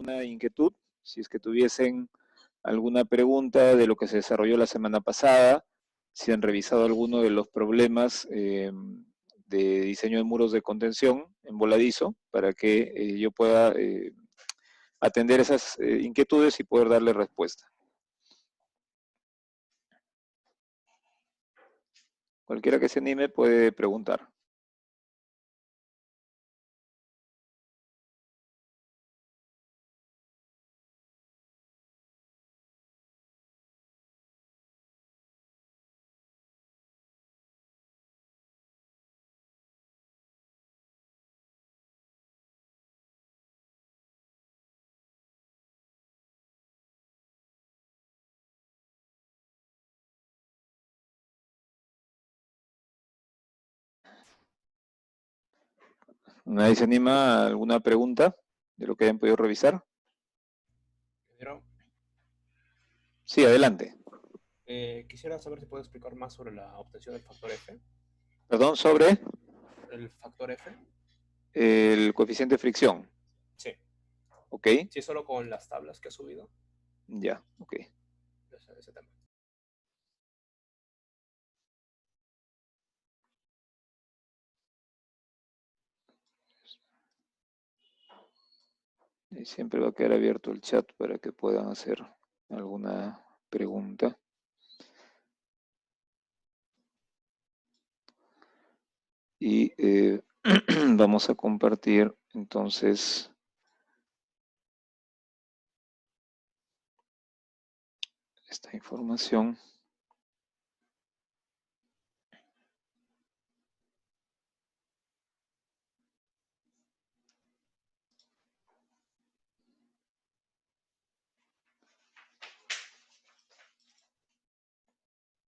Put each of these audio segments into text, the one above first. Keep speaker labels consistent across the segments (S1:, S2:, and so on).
S1: una inquietud, si es que tuviesen alguna pregunta de lo que se desarrolló la semana pasada, si han revisado alguno de los problemas de diseño de muros de contención en voladizo, para que yo pueda atender esas inquietudes y poder darle respuesta. Cualquiera que se anime puede preguntar. ¿Nadie se anima a alguna pregunta de lo que hayan podido revisar? Sí, adelante.
S2: Quisiera saber si puedo explicar más sobre la obtención del factor F.
S1: Perdón, sobre
S2: ¿El factor F?
S1: el coeficiente de fricción.
S2: Sí.
S1: Ok.
S2: Sí, solo con las tablas que ha subido.
S1: Ya, ok.
S2: Ese tema.
S1: Y siempre va a quedar abierto el chat para que puedan hacer alguna pregunta. Y vamos a compartir entonces esta información.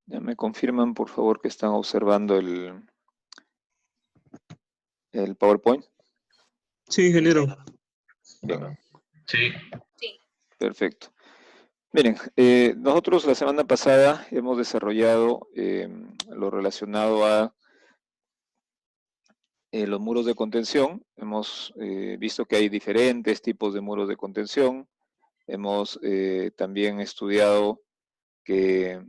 S1: Ya me confirman, por favor, que están observando el PowerPoint.
S3: Sí, ingeniero.
S1: Bien.
S4: Sí.
S1: Perfecto. Miren, nosotros la semana pasada hemos desarrollado lo relacionado a los muros de contención. Hemos visto que hay diferentes tipos de muros de contención. Hemos también estudiado que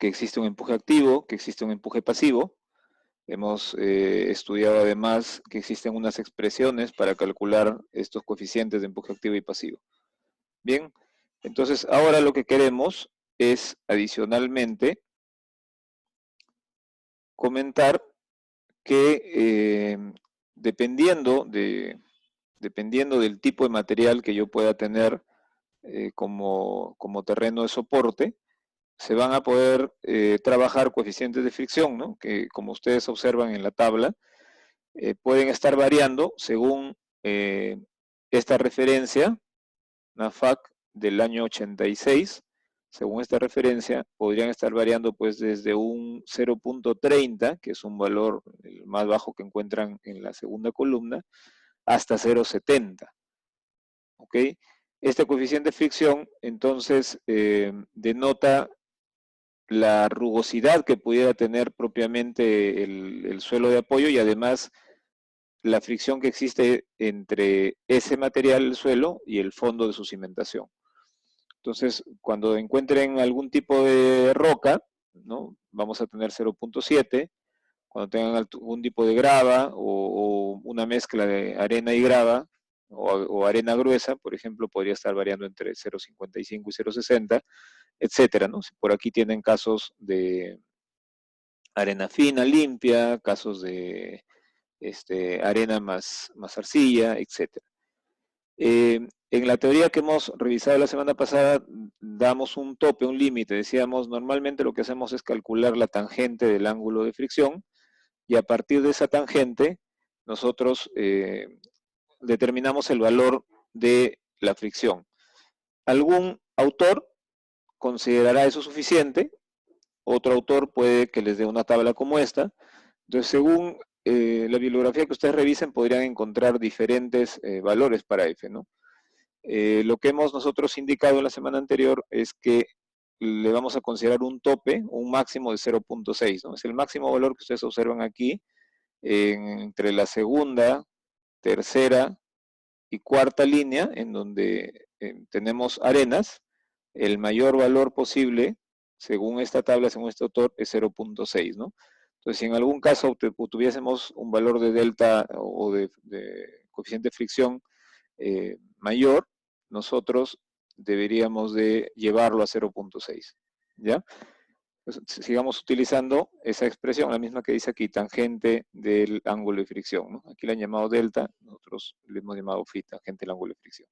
S1: existe un empuje activo, que existe un empuje pasivo. Hemos estudiado además que existen unas expresiones para calcular estos coeficientes de empuje activo y pasivo. Bien, entonces ahora lo que queremos es adicionalmente comentar que dependiendo del tipo de material que yo pueda tener como terreno de soporte, se van a poder trabajar coeficientes de fricción, ¿no? Que como ustedes observan en la tabla, pueden estar variando según esta referencia, NAFAC del año 86, según esta referencia, podrían estar variando pues desde un 0.30, que es un valor el más bajo que encuentran en la segunda columna, hasta 0.70. ¿Ok? Este coeficiente de fricción, entonces, denota la rugosidad que pudiera tener propiamente el suelo de apoyo y además la fricción que existe entre ese material, el suelo, y el fondo de su cimentación. Entonces, cuando encuentren algún tipo de roca, ¿no? Vamos a tener 0.7, cuando tengan algún tipo de grava o una mezcla de arena y grava, o arena gruesa, por ejemplo, podría estar variando entre 0.55 y 0.60, etcétera, ¿no? Si por aquí tienen casos de arena fina, limpia, casos de arena más arcilla, etcétera. En la teoría que hemos revisado la semana pasada, damos un tope, un límite. Decíamos, normalmente lo que hacemos es calcular la tangente del ángulo de fricción, y a partir de esa tangente, nosotros determinamos el valor de la fricción. Algún autor considerará eso suficiente, otro autor puede que les dé una tabla como esta. Entonces, según la bibliografía que ustedes revisen, podrían encontrar diferentes valores para F, ¿no? Lo que hemos nosotros indicado en la semana anterior es que le vamos a considerar un tope, un máximo de 0.6, ¿no? Es el máximo valor que ustedes observan aquí, entre la segunda, tercera y cuarta línea, en donde tenemos arenas, el mayor valor posible, según esta tabla, según este autor, es 0.6, ¿no? Entonces, si en algún caso tuviésemos un valor de delta o de coeficiente de fricción mayor, nosotros deberíamos de llevarlo a 0.6, ¿ya? Pues, sigamos utilizando esa expresión, la misma que dice aquí, tangente del ángulo de fricción, ¿no? Aquí le han llamado delta, nosotros le hemos llamado phi, tangente del ángulo de fricción.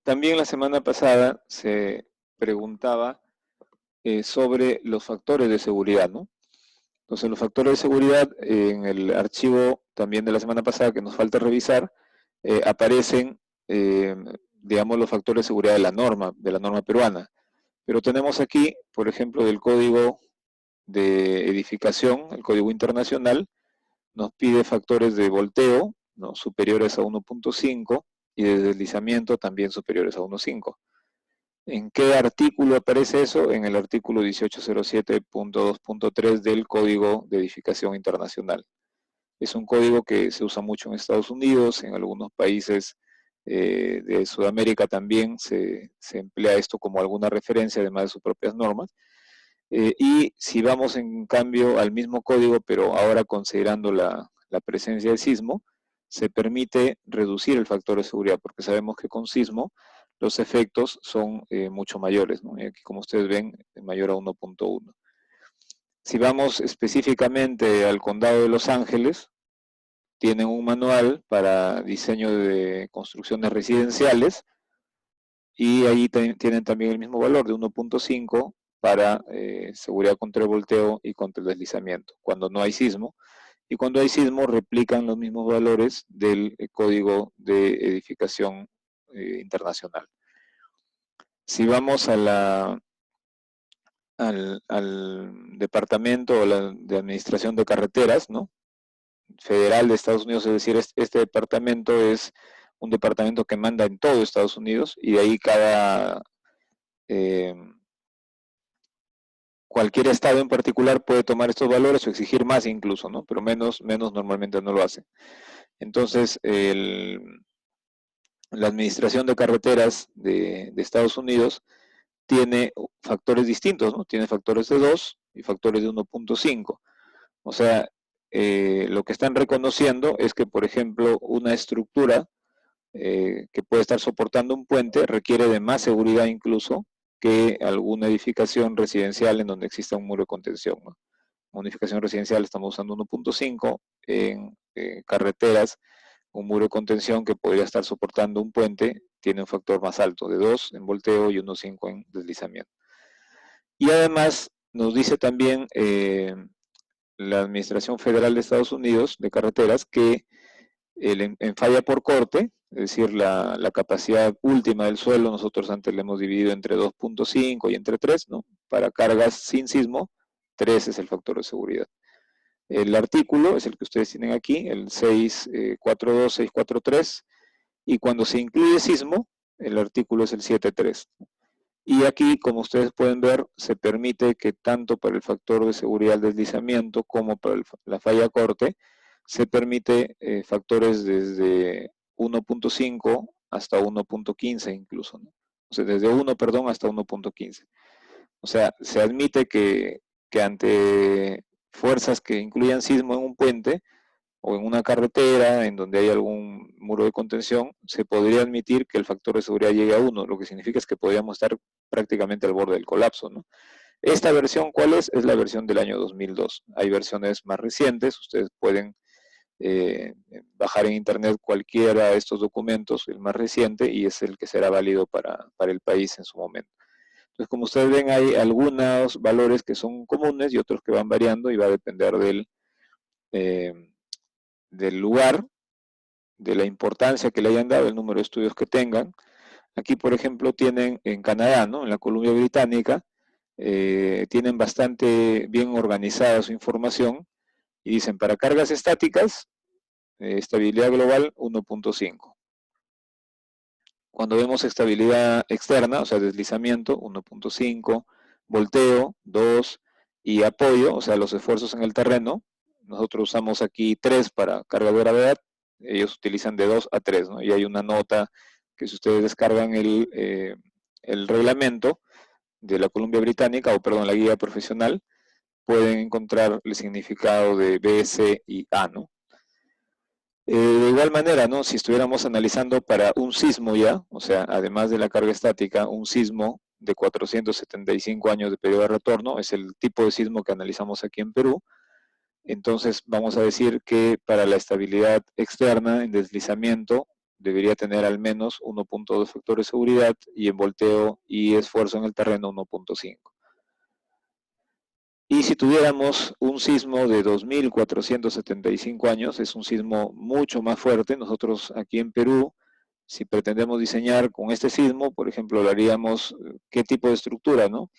S1: También la semana pasada se preguntaba sobre los factores de seguridad, ¿no? Entonces, los factores de seguridad en el archivo también de la semana pasada que nos falta revisar, aparecen, digamos, los factores de seguridad de la norma peruana. Pero tenemos aquí, por ejemplo, del código de edificación, el código internacional, nos pide factores de volteo, ¿no?, superiores a 1.5 y de deslizamiento también superiores a 1.5. ¿En qué artículo aparece eso? En el artículo 1807.2.3 del Código de Edificación Internacional. Es un código que se usa mucho en Estados Unidos, en algunos países de Sudamérica también se emplea esto como alguna referencia, además de sus propias normas. Y si vamos en cambio al mismo código, pero ahora considerando la presencia de sismo, se permite reducir el factor de seguridad, porque sabemos que con sismo los efectos son mucho mayores, ¿no? Y aquí, como ustedes ven, mayor a 1.1. Si vamos específicamente al condado de Los Ángeles, tienen un manual para diseño de construcciones residenciales, y ahí tienen también el mismo valor de 1.5 para seguridad contra el volteo y contra el deslizamiento, cuando no hay sismo. Y cuando hay sismo, replican los mismos valores del Código de Edificación Internacional. Si vamos a al departamento de administración de carreteras, ¿no?, federal de Estados Unidos, es decir, este departamento es un departamento que manda en todo Estados Unidos, y de ahí cualquier estado en particular puede tomar estos valores o exigir más incluso, ¿no? Pero menos normalmente no lo hace. Entonces, la administración de carreteras de Estados Unidos tiene factores distintos, ¿no? Tiene factores de 2 y factores de 1.5. O sea, lo que están reconociendo es que, por ejemplo, una estructura que puede estar soportando un puente requiere de más seguridad incluso que alguna edificación residencial en donde exista un muro de contención, ¿no? Una edificación residencial estamos usando 1.5, en carreteras un muro de contención que podría estar soportando un puente tiene un factor más alto, de 2 en volteo y 1.5 en deslizamiento. Y además nos dice también la Administración Federal de Estados Unidos de Carreteras que en falla por corte, es decir, la capacidad última del suelo, nosotros antes le hemos dividido entre 2.5 y entre 3, ¿no? Para cargas sin sismo, 3 es el factor de seguridad. El artículo es el que ustedes tienen aquí, el 642-643, y cuando se incluye sismo, el artículo es el 7.3. Y aquí, como ustedes pueden ver, se permite que tanto para el factor de seguridad del deslizamiento como para la falla corte, se permite factores desde 1.5 hasta 1.15 incluso, ¿no? O sea, desde 1, perdón, hasta 1.15. O sea, se admite que ante fuerzas que incluyan sismo en un puente o en una carretera en donde hay algún muro de contención, se podría admitir que el factor de seguridad llegue a 1, lo que significa es que podríamos estar prácticamente al borde del colapso, ¿no? Esta versión, ¿cuál es? Es la versión del año 2002. Hay versiones más recientes, ustedes pueden bajar en internet cualquiera de estos documentos, el más reciente, y es el que será válido para el país en su momento. Entonces, como ustedes ven, hay algunos valores que son comunes y otros que van variando, y va a depender del lugar, de la importancia que le hayan dado, el número de estudios que tengan. Aquí, por ejemplo, tienen en Canadá, ¿no?, en la Columbia Británica, tienen bastante bien organizada su información, y dicen, para cargas estáticas, estabilidad global 1.5. Cuando vemos estabilidad externa, o sea, deslizamiento, 1.5, volteo, 2, y apoyo, o sea, los esfuerzos en el terreno, nosotros usamos aquí 3 para carga de gravedad, ellos utilizan de 2 a 3, ¿no? Y hay una nota que si ustedes descargan el reglamento de la Columbia Británica, o perdón, la guía profesional, pueden encontrar el significado de B, C y A, ¿no? De igual manera, ¿no? Si estuviéramos analizando para un sismo ya, o sea, además de la carga estática, un sismo de 475 años de periodo de retorno, es el tipo de sismo que analizamos aquí en Perú. Entonces vamos a decir que para la estabilidad externa en deslizamiento debería tener al menos 1.2 factores de seguridad y en volteo y esfuerzo en el terreno 1.5. Y si tuviéramos un sismo de 2.475 años, es un sismo mucho más fuerte. Nosotros aquí en Perú, si pretendemos diseñar con este sismo, por ejemplo, lo haríamos, ¿qué tipo de estructura, no?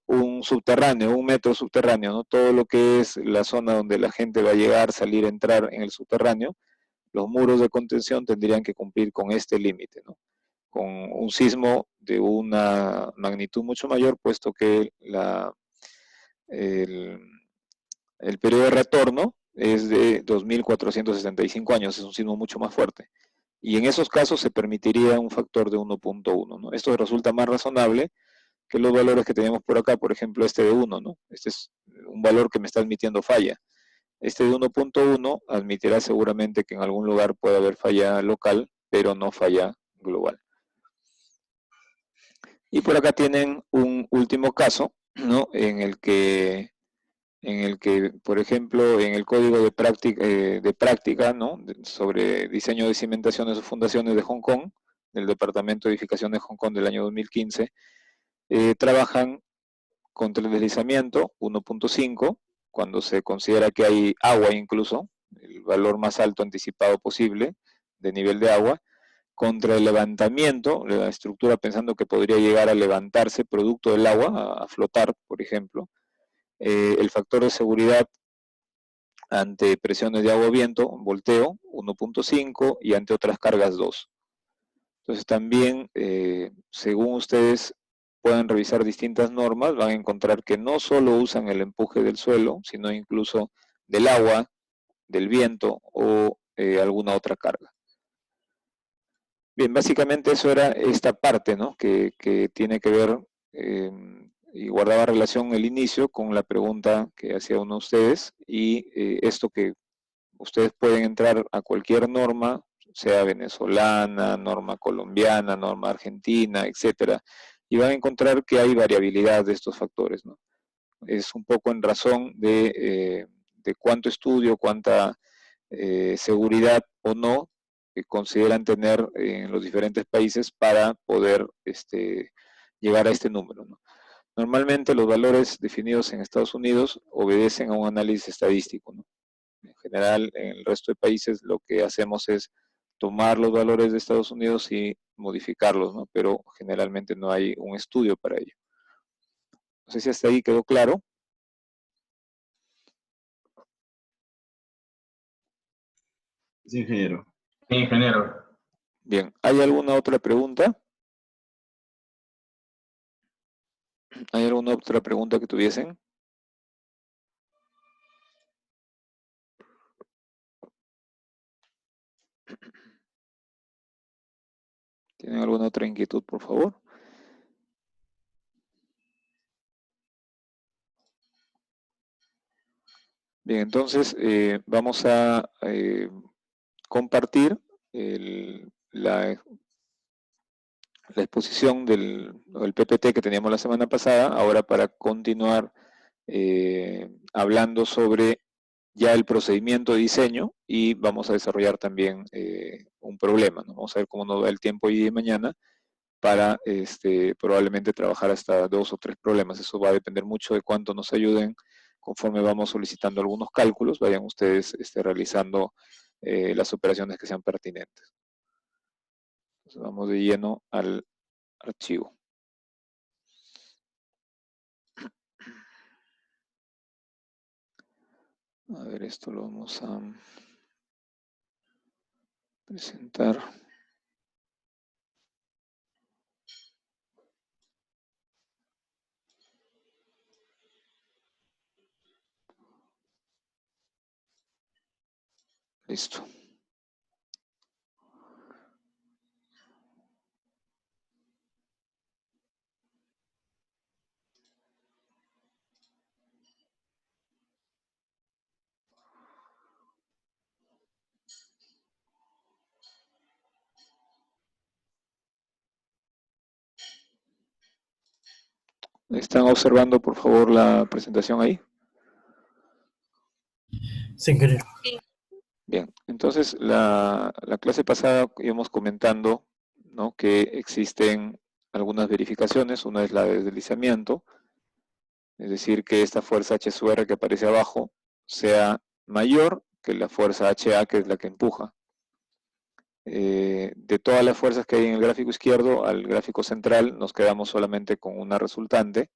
S1: Un subterráneo, un metro subterráneo, ¿no? Todo lo que es la zona donde la gente va a llegar, salir, entrar en el subterráneo, los muros de contención tendrían que cumplir con este límite, ¿no? Con un sismo de una magnitud mucho mayor, puesto que el, el periodo de retorno es de 2.465 años, es un sismo mucho más fuerte. Y en esos casos se permitiría un factor de 1.1, ¿no? Esto resulta más razonable que los valores que tenemos por acá, por ejemplo, este de 1, ¿no? Este es un valor que me está admitiendo falla. Este de 1.1 admitirá seguramente que en algún lugar puede haber falla local, pero no falla global. Y por acá tienen un último caso, ¿no? En el que, por ejemplo, en el código de práctica, ¿no? Sobre diseño de cimentaciones o fundaciones de Hong Kong, del Departamento de Edificación de Hong Kong del año 2015, trabajan contra el deslizamiento 1.5, cuando se considera que hay agua incluso, el valor más alto anticipado posible de nivel de agua, contra el levantamiento, la estructura pensando que podría llegar a levantarse producto del agua, a flotar, por ejemplo, el factor de seguridad ante presiones de agua o viento, volteo, 1.5, y ante otras cargas 2. Entonces también, según ustedes puedan revisar distintas normas, van a encontrar que no solo usan el empuje del suelo, sino incluso del agua, del viento o alguna otra carga. Bien, básicamente eso era esta parte, ¿no? Que tiene que ver y guardaba relación el inicio con la pregunta que hacía uno de ustedes y esto que ustedes pueden entrar a cualquier norma, sea venezolana, norma colombiana, norma argentina, etcétera, y van a encontrar que hay variabilidad de estos factores, ¿no? Es un poco en razón de cuánto estudio, cuánta seguridad o no consideran tener en los diferentes países para poder llegar a este número, ¿no? Normalmente los valores definidos en Estados Unidos obedecen a un análisis estadístico, ¿no? En general, en el resto de países lo que hacemos es tomar los valores de Estados Unidos y modificarlos, ¿no? Pero generalmente no hay un estudio para ello. No sé si hasta ahí quedó claro.
S4: Sí, ingeniero.
S5: Sí, ingeniero.
S1: Bien, ¿hay alguna otra pregunta? ¿Hay alguna otra pregunta que tuviesen? ¿Tienen alguna otra inquietud, por favor? Bien, entonces vamos a compartir la exposición del PPT que teníamos la semana pasada, ahora para continuar hablando sobre ya el procedimiento de diseño y vamos a desarrollar también un problema, ¿no? Vamos a ver cómo nos va el tiempo hoy y mañana para probablemente trabajar hasta 2 o 3 problemas. Eso va a depender mucho de cuánto nos ayuden conforme vamos solicitando algunos cálculos, vayan ustedes realizando las operaciones que sean pertinentes. Entonces vamos de lleno al archivo. A ver, esto lo vamos a presentar. Listo. ¿Están observando, por favor, la presentación ahí?
S2: Sí, ingeniero.
S1: Bien, entonces la clase pasada íbamos comentando, ¿no?, que existen algunas verificaciones. Una es la de deslizamiento, es decir, que esta fuerza H sub R que aparece abajo sea mayor que la fuerza HA, que es la que empuja. De todas las fuerzas que hay en el gráfico izquierdo al gráfico central, nos quedamos solamente con una resultante.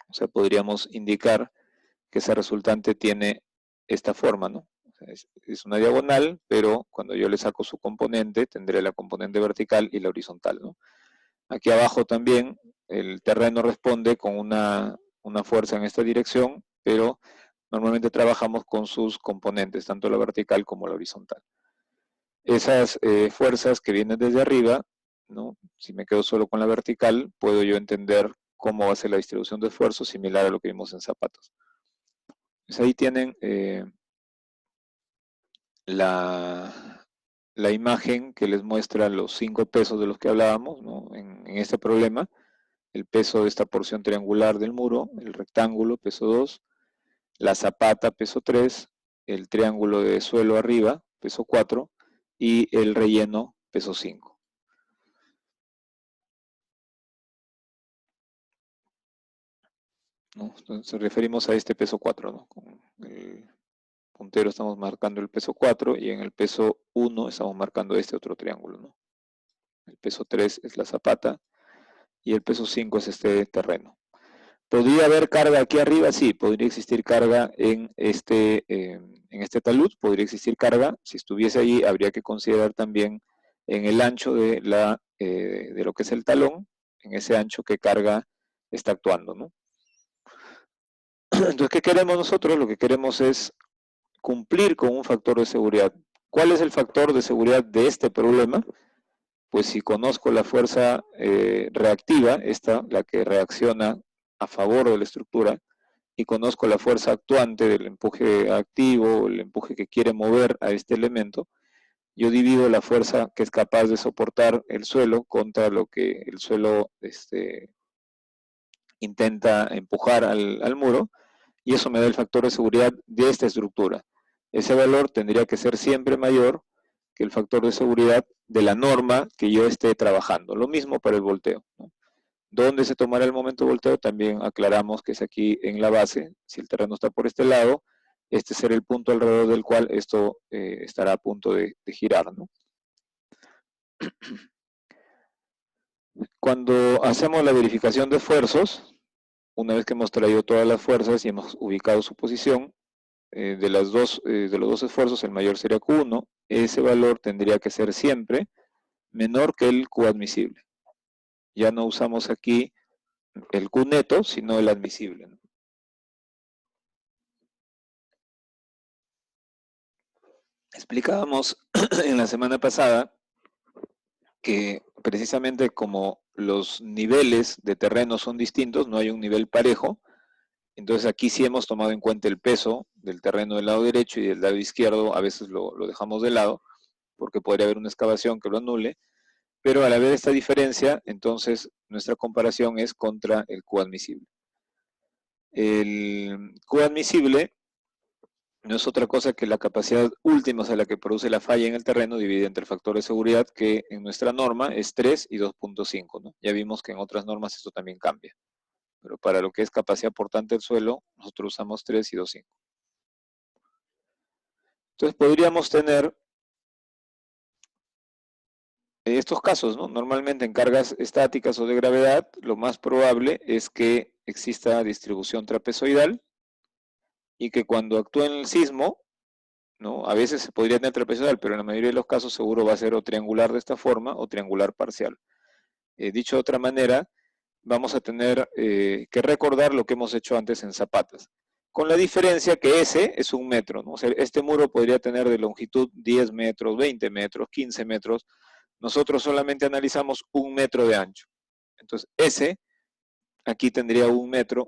S1: O sea, podríamos indicar que esa resultante tiene esta forma, ¿no? O sea, es una diagonal, pero cuando yo le saco su componente, tendré la componente vertical y la horizontal, ¿no? Aquí abajo también el terreno responde con una fuerza en esta dirección, pero normalmente trabajamos con sus componentes, tanto la vertical como la horizontal. Esas fuerzas que vienen desde arriba, ¿no?, si me quedo solo con la vertical, puedo yo entender cómo va a ser la distribución de esfuerzo, similar a lo que vimos en zapatos. Pues ahí tienen la imagen que les muestra los 5 pesos de los que hablábamos, ¿no?, en este problema. El peso de esta porción triangular del muro, el rectángulo, peso 2, la zapata, peso 3, el triángulo de suelo arriba, peso 4, y el relleno, peso 5. ¿No? Entonces referimos a este peso 4, ¿no? Con el puntero estamos marcando el peso 4 y en el peso 1 estamos marcando este otro triángulo, ¿no? El peso 3 es la zapata y el peso 5 es este terreno. ¿Podría haber carga aquí arriba? Sí, podría existir carga en este talud, podría existir carga. Si estuviese allí, habría que considerar también en el ancho de lo que es el talón, en ese ancho qué carga está actuando, ¿no? Entonces, ¿qué queremos nosotros? Lo que queremos es cumplir con un factor de seguridad. ¿Cuál es el factor de seguridad de este problema? Pues si conozco la fuerza reactiva, la que reacciona a favor de la estructura, y conozco la fuerza actuante del empuje activo, el empuje que quiere mover a este elemento, yo divido la fuerza que es capaz de soportar el suelo contra lo que el suelo intenta empujar al muro, y eso me da el factor de seguridad de esta estructura. Ese valor tendría que ser siempre mayor que el factor de seguridad de la norma que yo esté trabajando. Lo mismo para el volteo, ¿no? ¿Dónde se tomará el momento de volteo? También aclaramos que es aquí en la base. Si el terreno está por este lado, este será el punto alrededor del cual esto estará a punto de girar, ¿no? Cuando hacemos la verificación de esfuerzos, una vez que hemos traído todas las fuerzas y hemos ubicado su posición, de los dos esfuerzos, el mayor sería Q1, ese valor tendría que ser siempre menor que el Q admisible. Ya no usamos aquí el Q neto, sino el admisible, ¿no? Explicábamos en la semana pasada que precisamente como los niveles de terreno son distintos, no hay un nivel parejo, entonces aquí sí hemos tomado en cuenta el peso del terreno del lado derecho y del lado izquierdo, a veces lo dejamos de lado, porque podría haber una excavación que lo anule, pero al haber esta diferencia, entonces nuestra comparación es contra el Q admisible. El Q admisible no es otra cosa que la capacidad última, o sea, la que produce la falla en el terreno, dividida entre el factor de seguridad, que en nuestra norma es 3 y 2.5, ¿no? Ya vimos que en otras normas esto también cambia. Pero para lo que es capacidad portante del suelo, nosotros usamos 3 y 2.5. Entonces podríamos tener estos casos, ¿no? Normalmente en cargas estáticas o de gravedad, lo más probable es que exista distribución trapezoidal y que cuando actúe en el sismo, ¿no? A veces se podría tener trapezoidal, pero en la mayoría de los casos seguro va a ser o triangular de esta forma o triangular parcial. Dicho de otra manera, vamos a tener que recordar lo que hemos hecho antes en zapatas. con la diferencia que ese es 1 metro, ¿no? O sea, este muro podría tener de longitud 10 metros, 20 metros, 15 metros. Nosotros solamente analizamos 1 metro de ancho. Entonces, ese, aquí tendría 1 metro,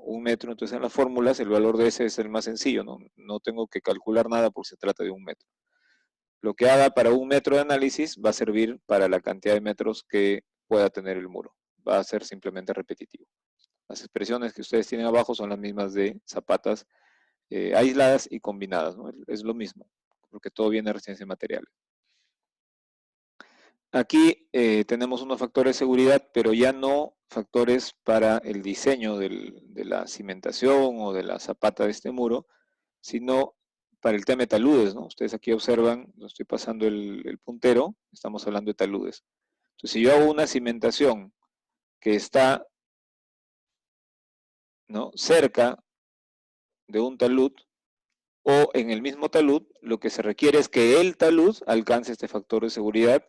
S1: entonces en las fórmulas el valor de ese es el más sencillo, ¿no? No tengo que calcular nada porque se trata de 1 metro. Lo que haga para 1 metro de análisis va a servir para la cantidad de metros que pueda tener el muro. Va a ser simplemente repetitivo. Las expresiones que ustedes tienen abajo son las mismas de zapatas aisladas y combinadas, ¿no? Es lo mismo, porque todo viene de resistencia de materiales. Aquí tenemos unos factores de seguridad, pero ya no factores para el diseño de la cimentación o de la zapata de este muro, sino para el tema de taludes, ¿no? Ustedes aquí observan, no estoy pasando el puntero, estamos hablando de taludes. Entonces, si yo hago una cimentación que está, ¿no?, cerca de un talud, o en el mismo talud, lo que se requiere es que el talud alcance este factor de seguridad,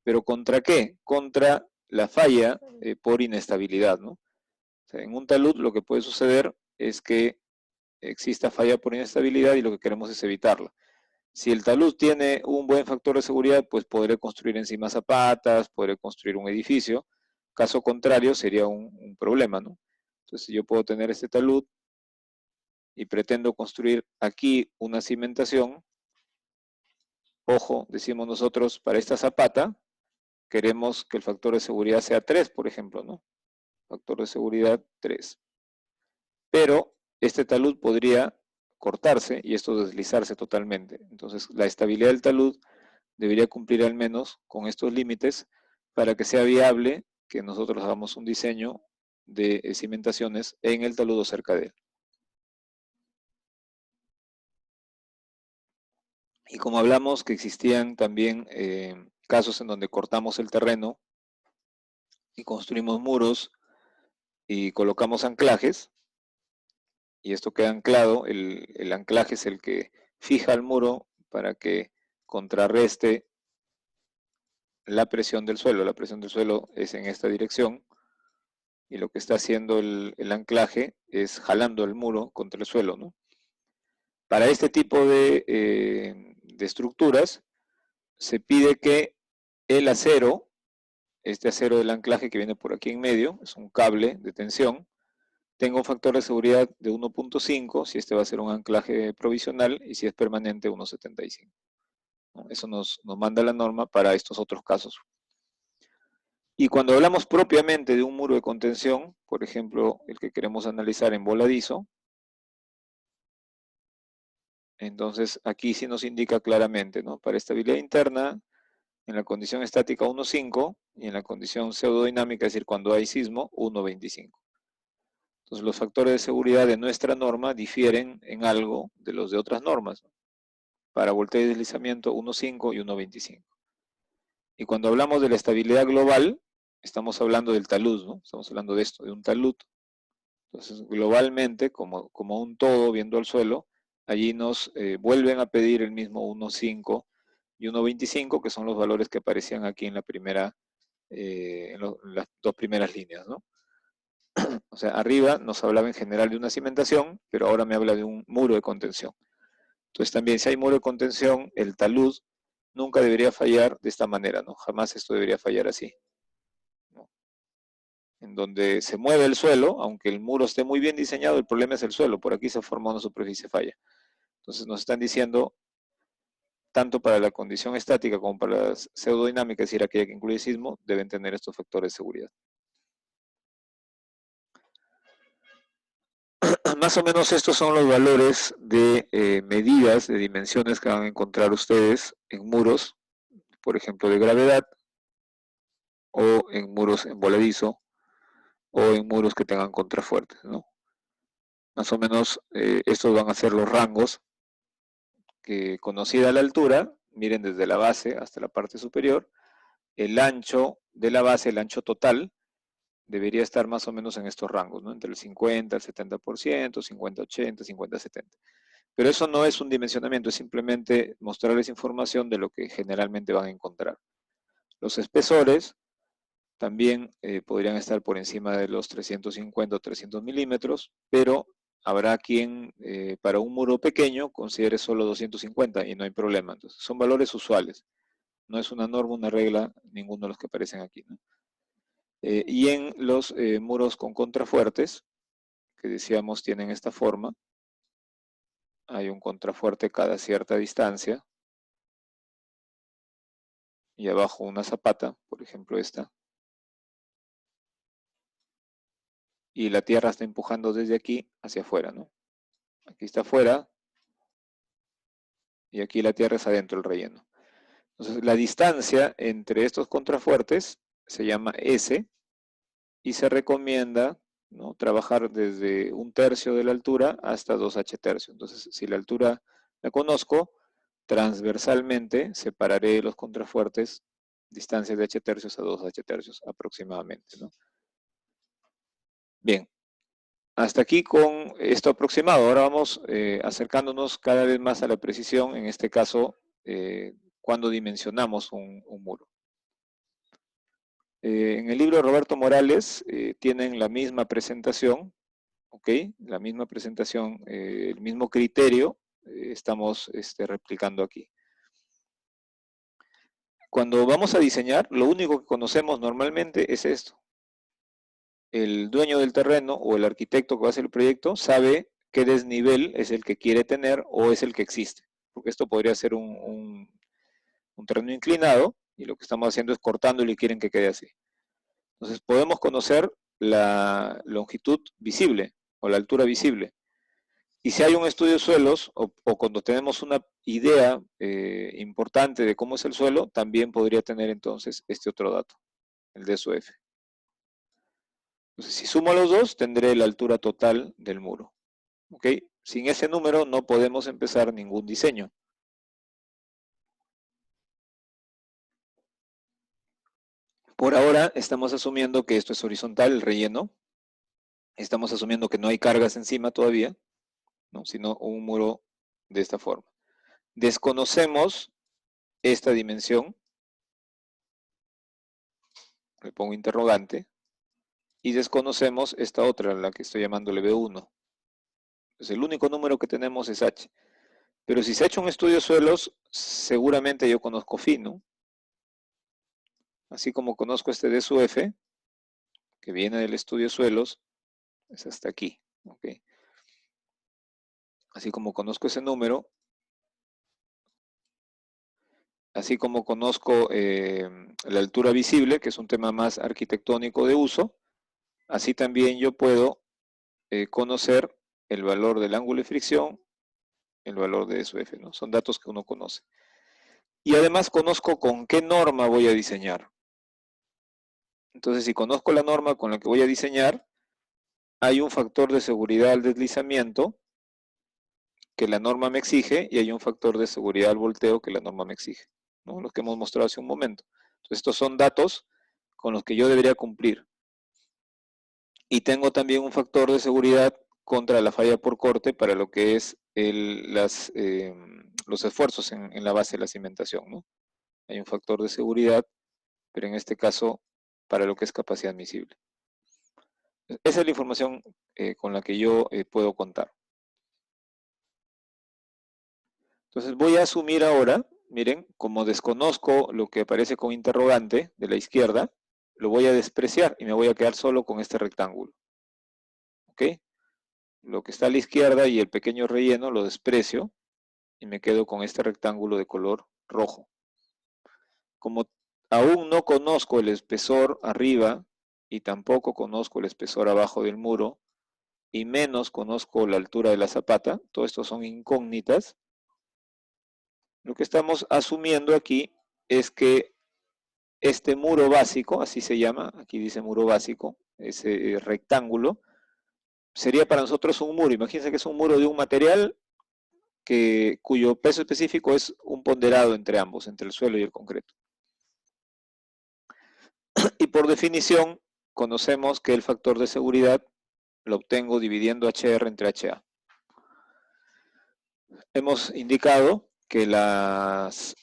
S1: pero ¿contra qué? Contra la falla por inestabilidad, ¿no? O sea, en un talud lo que puede suceder es que exista falla por inestabilidad y lo que queremos es evitarla. Si el talud tiene un buen factor de seguridad, pues podré construir encima zapatas, podré construir un edificio. Caso contrario, sería un problema, ¿no? Entonces, yo puedo tener este talud y pretendo construir aquí una cimentación. Ojo, decimos nosotros, para esta zapata, queremos que el factor de seguridad sea 3, por ejemplo, ¿no? Factor de seguridad 3. Pero este talud podría cortarse y esto deslizarse totalmente. Entonces, la estabilidad del talud debería cumplir al menos con estos límites para que sea viable que nosotros hagamos un diseño de cimentaciones en el talud o cerca de él. Y como hablamos que existían también casos en donde cortamos el terreno y construimos muros y colocamos anclajes, y esto queda anclado, el anclaje es el que fija el muro para que contrarreste la presión del suelo. La presión del suelo es en esta dirección, y lo que está haciendo el anclaje es jalando el muro contra el suelo, ¿no? Para este tipo de estructuras, se pide que el acero, este acero del anclaje que viene por aquí en medio, es un cable de tensión, tenga un factor de seguridad de 1.5, si este va a ser un anclaje provisional, y si es permanente, 1.75. ¿No? Eso nos manda la norma para estos otros casos. Y cuando hablamos propiamente de un muro de contención, por ejemplo, el que queremos analizar en voladizo, entonces aquí sí nos indica claramente, ¿no? Para estabilidad interna, en la condición estática 1.5 y en la condición pseudodinámica, es decir, cuando hay sismo, 1.25. Entonces los factores de seguridad de nuestra norma difieren en algo de los de otras normas, ¿no? Para volteo y deslizamiento 1.5 y 1.25. Y cuando hablamos de la estabilidad global, estamos hablando del talud, ¿no? Estamos hablando de esto, de un talud. Entonces, globalmente, como un todo, viendo al suelo, allí nos vuelven a pedir el mismo 1.5 y 1.25, que son los valores que aparecían aquí en la primera, en las dos primeras líneas, ¿no? O sea, arriba nos hablaba en general de una cimentación, pero ahora me habla de un muro de contención. Entonces también, si hay muro de contención, el talud nunca debería fallar de esta manera, ¿no? Jamás esto debería fallar así, ¿no? En donde se mueve el suelo, aunque el muro esté muy bien diseñado, el problema es el suelo, por aquí se forma una superficie falla. Entonces nos están diciendo, tanto para la condición estática como para la pseudodinámica, es decir, aquella que incluye sismo, deben tener estos factores de seguridad. Más o menos estos son los valores de medidas, de dimensiones que van a encontrar ustedes en muros, por ejemplo, de gravedad, o en muros en voladizo, o en muros que tengan contrafuertes, ¿no? Más o menos estos van a ser los rangos que, conocida la altura, miren desde la base hasta la parte superior, el ancho de la base, el ancho total, debería estar más o menos en estos rangos, ¿no? Entre el 50 al 70%, 50-80, 50-70. Pero eso no es un dimensionamiento, es simplemente mostrarles información de lo que generalmente van a encontrar. Los espesores también podrían estar por encima de los 350 o 300 milímetros, pero habrá quien para un muro pequeño considere solo 250 y no hay problema. Entonces, son valores usuales. No es una norma, una regla, ninguno de los que aparecen aquí, ¿no? Y en los muros con contrafuertes, que decíamos tienen esta forma, hay un contrafuerte cada cierta distancia, y abajo una zapata, por ejemplo esta, y la tierra está empujando desde aquí hacia afuera, ¿no? Aquí está afuera, y aquí la tierra es adentro del relleno. Entonces, la distancia entre estos contrafuertes se llama S, y se recomienda, ¿no?, trabajar desde 1/3 de la altura hasta 2H tercios. Entonces, si la altura la conozco, transversalmente separaré los contrafuertes distancias de H tercios a 2H tercios aproximadamente, ¿no? Bien, hasta aquí con esto aproximado. Ahora vamos acercándonos cada vez más a la precisión, en este caso, cuando dimensionamos un muro. En el libro de Roberto Morales tienen la misma presentación, ¿ok? La misma presentación, el mismo criterio, estamos replicando aquí. Cuando vamos a diseñar, lo único que conocemos normalmente es esto. El dueño del terreno o el arquitecto que va a hacer el proyecto sabe qué desnivel es el que quiere tener o es el que existe. Porque esto podría ser un terreno inclinado y lo que estamos haciendo es cortándolo y quieren que quede así. Entonces podemos conocer la longitud visible o la altura visible. Y si hay un estudio de suelos o cuando tenemos una idea importante de cómo es el suelo, también podría tener entonces este otro dato, el de su F. Entonces, si sumo los dos, tendré la altura total del muro. ¿Ok? Sin ese número no podemos empezar ningún diseño. Por ahora estamos asumiendo que esto es horizontal, el relleno. Estamos asumiendo que no hay cargas encima todavía, ¿no?, sino un muro de esta forma. Desconocemos esta dimensión, le pongo interrogante, y desconocemos esta otra, la que estoy llamándole B1. Entonces, el único número que tenemos es H. Pero si se ha hecho un estudio de suelos, seguramente yo conozco phi, ¿no? Así como conozco este D sub F, que viene del estudio de suelos, es hasta aquí, ¿ok? Así como conozco ese número, así como conozco la altura visible, que es un tema más arquitectónico de uso, así también yo puedo conocer el valor del ángulo de fricción, el valor de su F, ¿no? Son datos que uno conoce. Y además conozco con qué norma voy a diseñar. Entonces, si conozco la norma con la que voy a diseñar, hay un factor de seguridad al deslizamiento que la norma me exige y hay un factor de seguridad al volteo que la norma me exige, ¿no? Los que hemos mostrado hace un momento. Entonces, estos son datos con los que yo debería cumplir. Y tengo también un factor de seguridad contra la falla por corte para lo que es los esfuerzos en la base de la cimentación, ¿no? Hay un factor de seguridad, pero en este caso para lo que es capacidad admisible. Esa es la información con la que yo puedo contar. Entonces voy a asumir ahora, miren, como desconozco lo que aparece con interrogante de la izquierda, lo voy a despreciar y me voy a quedar solo con este rectángulo. ¿Ok? Lo que está a la izquierda y el pequeño relleno lo desprecio y me quedo con este rectángulo de color rojo. Como aún no conozco el espesor arriba y tampoco conozco el espesor abajo del muro y menos conozco la altura de la zapata, todo esto son incógnitas, lo que estamos asumiendo aquí es que este muro básico, así se llama, aquí dice muro básico, ese rectángulo, sería para nosotros un muro. Imagínense que es un muro de un material cuyo peso específico es un ponderado entre ambos, entre el suelo y el concreto. Y por definición, conocemos que el factor de seguridad lo obtengo dividiendo HR entre HA. Hemos indicado que las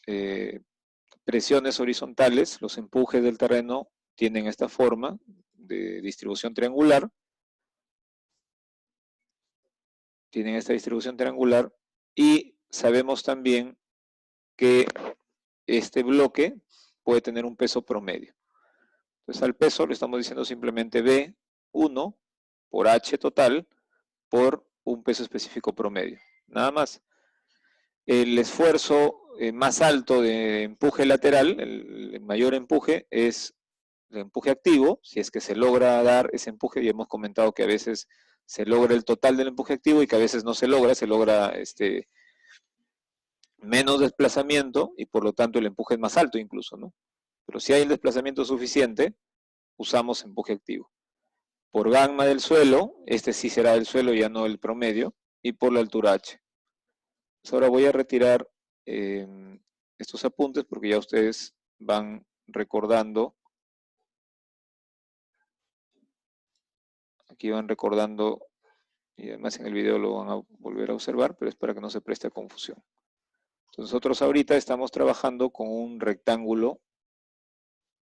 S1: presiones horizontales, los empujes del terreno, tienen esta forma de distribución triangular. tienen esta distribución triangular y sabemos también que este bloque puede tener un peso promedio. Entonces al peso le estamos diciendo simplemente B1 por H total por un peso específico promedio. Nada más. El esfuerzo más alto de empuje lateral, el mayor empuje, es el empuje activo. Si es que se logra dar ese empuje, y hemos comentado que a veces se logra el total del empuje activo y que a veces no se logra menos desplazamiento y por lo tanto el empuje es más alto incluso, ¿no? Pero si hay el desplazamiento suficiente, usamos empuje activo. Por gamma del suelo, este sí será el suelo, ya no el promedio, y por la altura H. Pues ahora voy a retirar estos apuntes porque ya ustedes van recordando. Aquí van recordando, y además en el video lo van a volver a observar, pero es para que no se preste a confusión. Entonces nosotros ahorita estamos trabajando con un rectángulo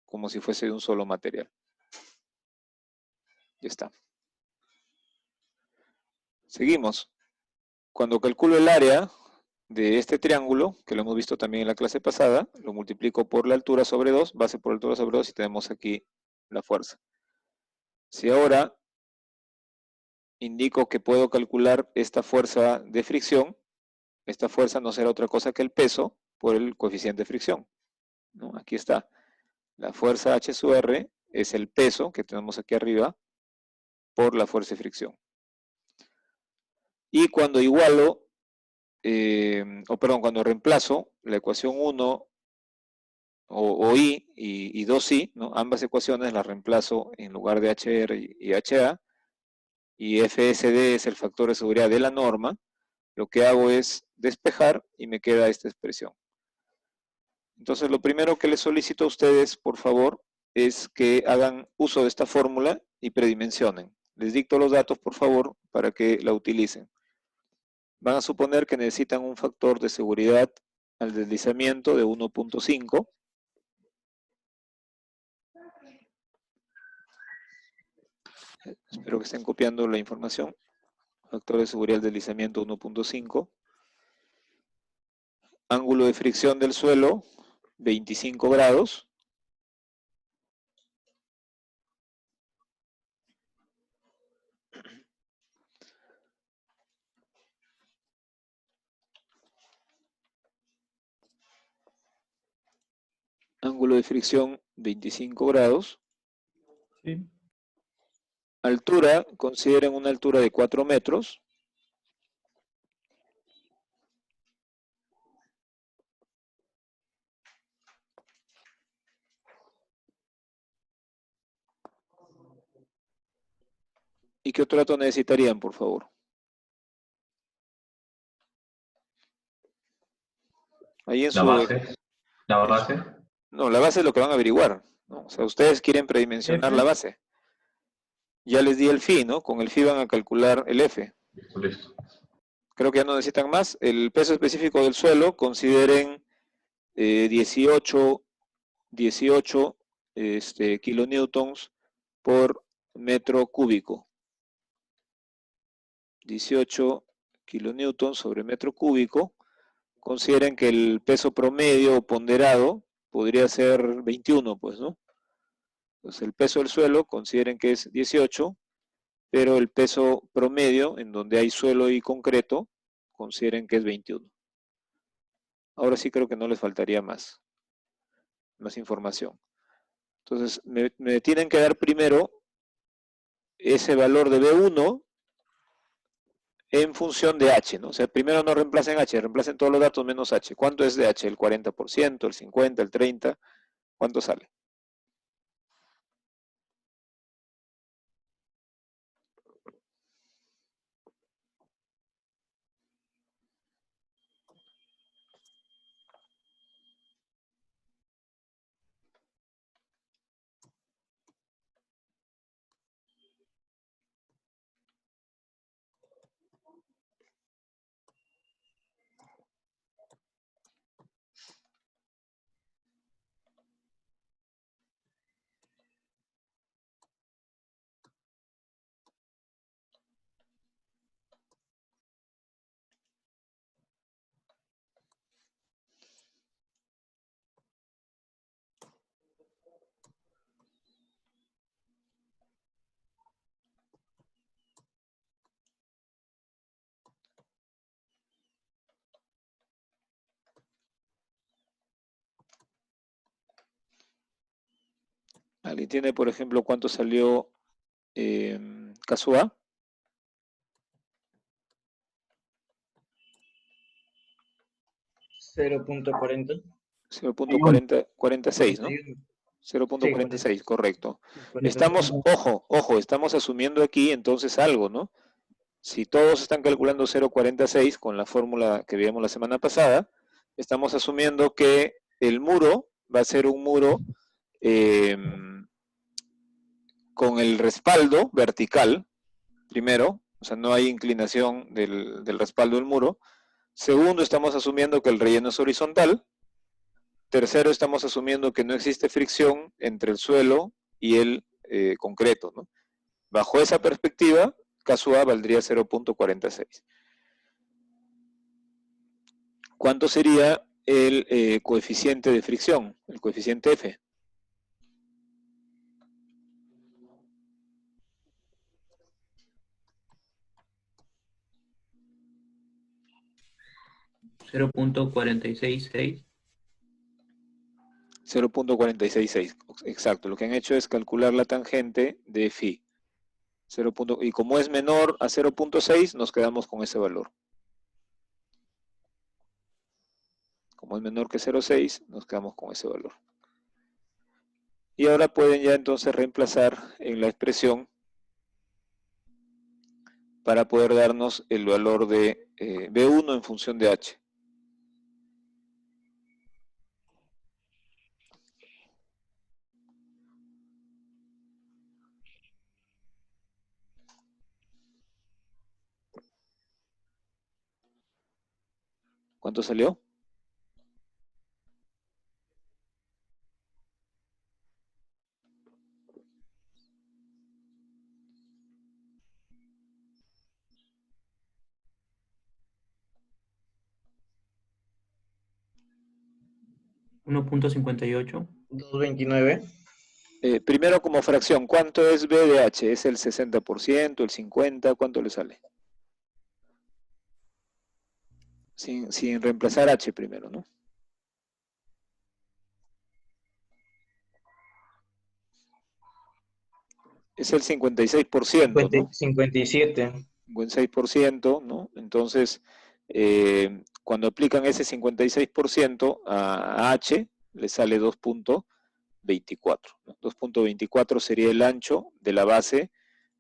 S1: como si fuese de un solo material. Ya está. Seguimos. Cuando calculo el área de este triángulo, que lo hemos visto también en la clase pasada, lo multiplico por la altura sobre 2, base por altura sobre 2, y tenemos aquí la fuerza. Si ahora indico que puedo calcular esta fuerza de fricción, esta fuerza no será otra cosa que el peso por el coeficiente de fricción, ¿no? Aquí está. La fuerza H sub R es el peso que tenemos aquí arriba por la fuerza de fricción. Y cuando igualo, cuando reemplazo la ecuación 1 o I y 2I, ¿no? Ambas ecuaciones las reemplazo en lugar de HR y HA, y FSD es el factor de seguridad de la norma, lo que hago es despejar y me queda esta expresión. Entonces, lo primero que les solicito a ustedes, por favor, es que hagan uso de esta fórmula y predimensionen. Les dicto los datos, por favor, para que la utilicen. Van a suponer que necesitan un factor de seguridad al deslizamiento de 1.5. Espero que estén copiando la información. Factor de seguridad del deslizamiento 1.5. Ángulo de fricción del suelo, 25 grados. Ángulo de fricción, 25 grados.
S2: Sí.
S1: Altura, consideren una altura de 4 metros. ¿Y qué otro dato necesitarían, por favor? Ahí en
S5: La base. La base.
S1: No, la base es lo que van a averiguar, ¿no? O sea, ustedes quieren predimensionar
S2: F.
S1: la base. Ya les di el phi, ¿no? Con el phi van a calcular el F.
S5: Listo, listo.
S1: Creo que ya no necesitan más. El peso específico del suelo, consideren 18 kilonewtons por metro cúbico. 18 kilonewtons sobre metro cúbico. Consideren que el peso promedio ponderado podría ser 21, pues, ¿no? Entonces el peso del suelo, consideren que es 18, pero el peso promedio, en donde hay suelo y concreto, consideren que es 21. Ahora sí creo que no les faltaría más información. Entonces, me tienen que dar primero ese valor de B1 en función de H, ¿no? O sea, primero no reemplacen H, reemplacen todos los datos menos H. ¿Cuánto es de H? ¿El 40%, el 50%, el 30%? ¿Cuánto sale? ¿Alguien tiene, por ejemplo, cuánto salió caso A?
S3: 0.40.
S1: 0.46, ¿no?
S3: 41.
S1: 0.46, correcto.
S3: 46.
S1: Estamos, ojo, estamos asumiendo aquí entonces algo, ¿no? Si todos están calculando 0.46 con la fórmula que vimos la semana pasada, estamos asumiendo que el muro va a ser un muro con el respaldo vertical, primero, o sea, no hay inclinación del respaldo del muro. Segundo, estamos asumiendo que el relleno es horizontal. Tercero, estamos asumiendo que no existe fricción entre el suelo y el concreto, ¿no? Bajo esa perspectiva, caso A valdría 0.46. ¿Cuánto sería el coeficiente de fricción, el coeficiente F?
S6: $0.466.
S1: 0.466, exacto. Lo que han hecho es calcular la tangente de phi. Y como es menor a 0.6, nos quedamos con ese valor. Como es menor que 0.6, nos quedamos con ese valor. Y ahora pueden ya entonces reemplazar en la expresión para poder darnos el valor de B1 en función de H. ¿Cuánto salió?
S6: $1.58.
S3: 229.
S1: Primero como fracción, ¿cuánto es B de H? ¿Es el 60%, el 50%? ¿Cuánto le sale? Sin reemplazar H primero, ¿no? Es el 56%, ¿no?
S3: 57.
S1: 56%, ¿no? Entonces, cuando aplican ese 56% a H, le sale 2.24. ¿no? 2.24 sería el ancho de la base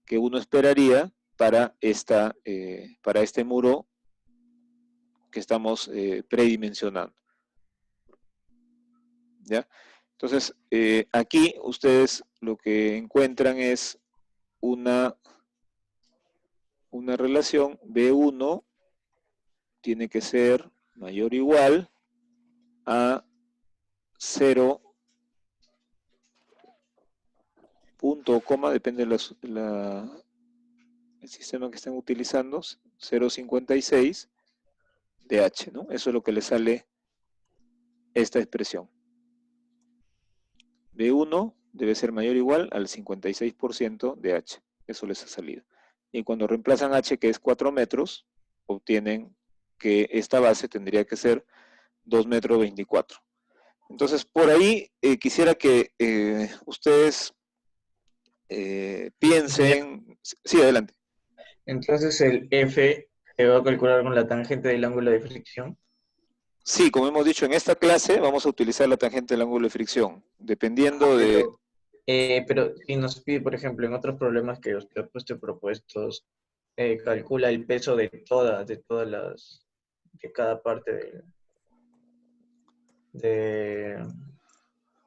S1: que uno esperaría para este muro que estamos predimensionando. ¿Ya? Entonces, aquí ustedes lo que encuentran es una relación B1 tiene que ser mayor o igual a 0 punto o coma, depende del sistema que estén utilizando, 0.56 de H, ¿no? Eso es lo que le sale esta expresión. B1 debe ser mayor o igual al 56% de H. Eso les ha salido. Y cuando reemplazan H, que es 4 metros, obtienen que esta base tendría que ser 2,24 metros. Entonces, por ahí quisiera que ustedes piensen... Sí, adelante.
S3: Entonces el F se va a calcular con la tangente del ángulo de fricción.
S1: Sí, como hemos dicho, en esta clase vamos a utilizar la tangente del ángulo de fricción, dependiendo de...
S3: Pero si nos pide, por ejemplo, en otros problemas que usted ha puesto propuestos, calcula el peso de cada parte de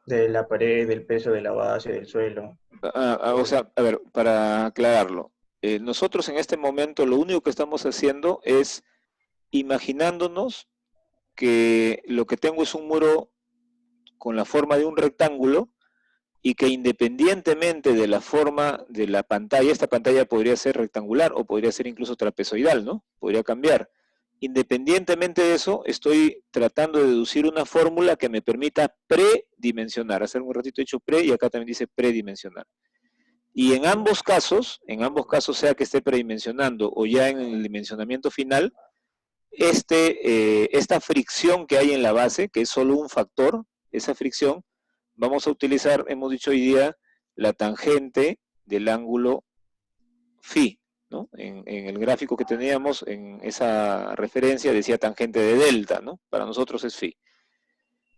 S3: la pared, del peso de la base, del suelo.
S1: o sea, a ver, para aclararlo, nosotros en este momento lo único que estamos haciendo es imaginándonos que lo que tengo es un muro con la forma de un rectángulo y que independientemente de la forma de la pantalla, esta pantalla podría ser rectangular o podría ser incluso trapezoidal, ¿no? Podría cambiar. Independientemente de eso, estoy tratando de deducir una fórmula que me permita predimensionar. Hace un ratito he dicho pre y acá también dice predimensionar. Y en ambos casos, sea que esté predimensionando o ya en el dimensionamiento final, esta fricción que hay en la base, que es solo un factor, esa fricción, vamos a utilizar, hemos dicho hoy día, la tangente del ángulo phi, ¿no? En el gráfico que teníamos, en esa referencia decía tangente de delta, ¿no? Para nosotros es phi.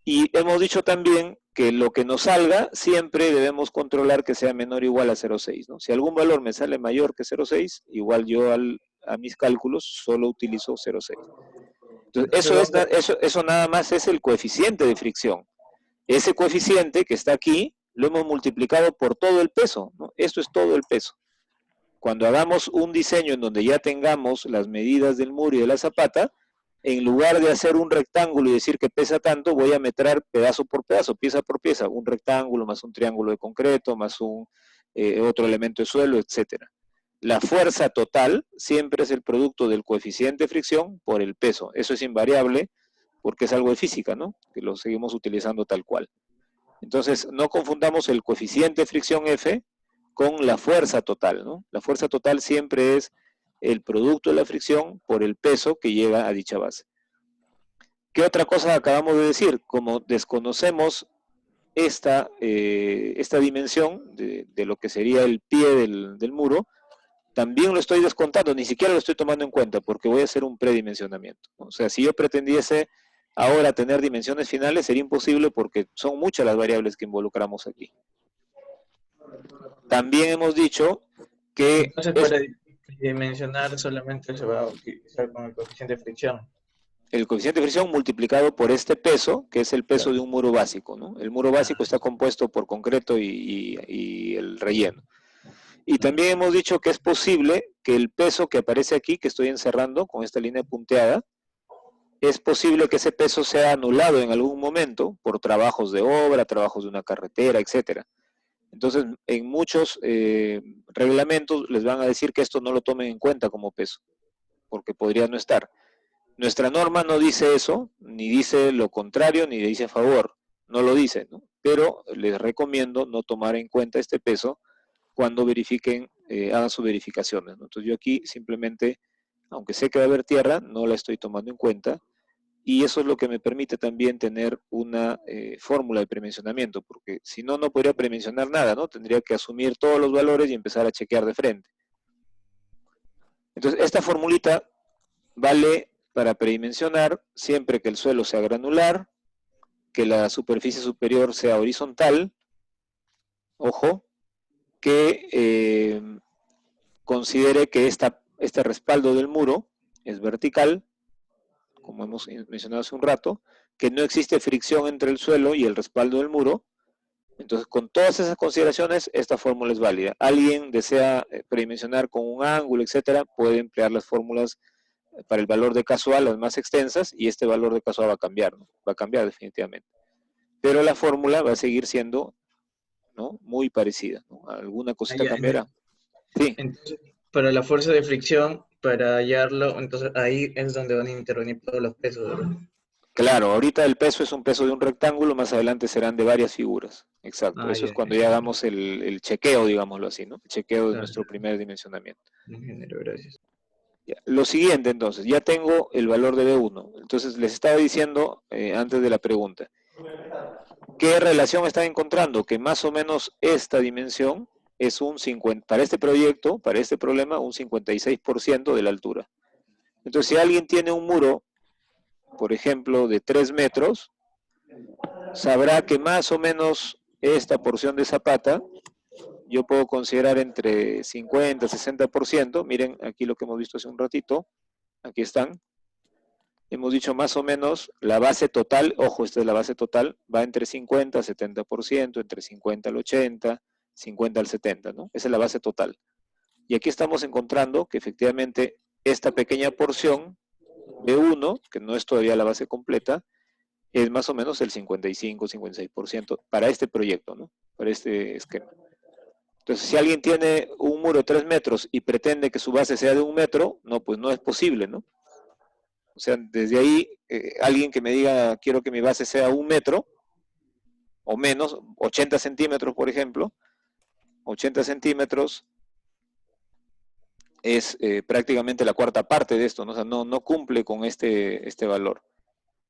S1: Y hemos dicho también que lo que nos salga siempre debemos controlar que sea menor o igual a 0,6, ¿no? Si algún valor me sale mayor que 0,6, igual yo a mis cálculos solo utilizo 0,6. Entonces, eso nada más es el coeficiente de fricción. Ese coeficiente que está aquí lo hemos multiplicado por todo el peso, ¿no? Esto es todo el peso. Cuando hagamos un diseño en donde ya tengamos las medidas del muro y de la zapata, en lugar de hacer un rectángulo y decir que pesa tanto, voy a meter pedazo por pedazo, pieza por pieza, un rectángulo más un triángulo de concreto, más un otro elemento de suelo, etcétera. La fuerza total siempre es el producto del coeficiente de fricción por el peso. Eso es invariable porque es algo de física, ¿no? Que lo seguimos utilizando tal cual. Entonces, no confundamos el coeficiente de fricción F con la fuerza total, ¿no? La fuerza total siempre es el producto de la fricción por el peso que llega a dicha base. ¿Qué otra cosa acabamos de decir? Como desconocemos esta dimensión de lo que sería el pie del muro, también lo estoy descontando, ni siquiera lo estoy tomando en cuenta porque voy a hacer un predimensionamiento, ¿no? O sea, si yo pretendiese ahora tener dimensiones finales, sería imposible porque son muchas las variables que involucramos aquí. También hemos dicho que...
S3: Entonces, para dimensionar solamente se va a utilizar con el coeficiente de fricción.
S1: El coeficiente de fricción multiplicado por este peso, que es el peso de un muro básico, ¿no? El muro básico está compuesto por concreto y el relleno. Y también hemos dicho que es posible que el peso que aparece aquí, que estoy encerrando con esta línea punteada, es posible que ese peso sea anulado en algún momento por trabajos de obra, trabajos de una carretera, etcétera. Entonces, en muchos reglamentos les van a decir que esto no lo tomen en cuenta como peso, porque podría no estar. Nuestra norma no dice eso, ni dice lo contrario, ni dice a favor, no lo dice, ¿no? Pero les recomiendo no tomar en cuenta este peso cuando verifiquen, hagan sus verificaciones, ¿no? Entonces yo aquí simplemente, aunque sé que va a haber tierra, no la estoy tomando en cuenta, y eso es lo que me permite también tener una fórmula de predimensionamiento, porque si no, no podría predimensionar nada, ¿no? Tendría que asumir todos los valores y empezar a chequear de frente. Entonces, esta formulita vale para predimensionar siempre que el suelo sea granular, que la superficie superior sea horizontal, ojo, que considere que este respaldo del muro es vertical, como hemos mencionado hace un rato, que no existe fricción entre el suelo y el respaldo del muro. Entonces, con todas esas consideraciones, esta fórmula es válida. Alguien desea predimensionar con un ángulo, etcétera, puede emplear las fórmulas para el valor de caso A, las más extensas, y este valor de caso A va a cambiar, ¿no? Va a cambiar definitivamente. Pero la fórmula va a seguir siendo, ¿no?, muy parecida, ¿no? Alguna cosita cambiará. Sí.
S3: Entonces, para la fuerza de fricción, para hallarlo, entonces ahí es donde van a intervenir todos los pesos, ¿verdad?
S1: Claro, ahorita el peso es un peso de un rectángulo, más adelante serán de varias figuras. Exacto, eso es cuando ya hagamos el chequeo, digámoslo así, ¿no? El chequeo de nuestro primer dimensionamiento.
S3: Ingeniero, gracias.
S1: Ya. Lo siguiente, entonces, ya tengo el valor de B1. Entonces, les estaba diciendo antes de la pregunta, ¿qué relación están encontrando? Que más o menos esta dimensión es un 50, para este proyecto, para este problema, un 56% de la altura. Entonces, si alguien tiene un muro, por ejemplo, de 3 metros, sabrá que más o menos esta porción de zapata, yo puedo considerar entre 50 y 60%. Miren aquí lo que hemos visto hace un ratito. Aquí están. Hemos dicho más o menos la base total, ojo, esta es la base total, va entre 50 y 70%, entre 50 al 80, 50 al 70, ¿no? Esa es la base total. Y aquí estamos encontrando que efectivamente esta pequeña porción B1, que no es todavía la base completa, es más o menos el 55-56% para este proyecto, ¿no? Para este esquema. Entonces, si alguien tiene un muro de 3 metros y pretende que su base sea de 1 metro, no, pues no es posible, ¿no? O sea, desde ahí, alguien que me diga, quiero que mi base sea 1 metro, o menos, 80 centímetros, por ejemplo, 80 centímetros es prácticamente la cuarta parte de esto, ¿no? O sea, no cumple con este valor.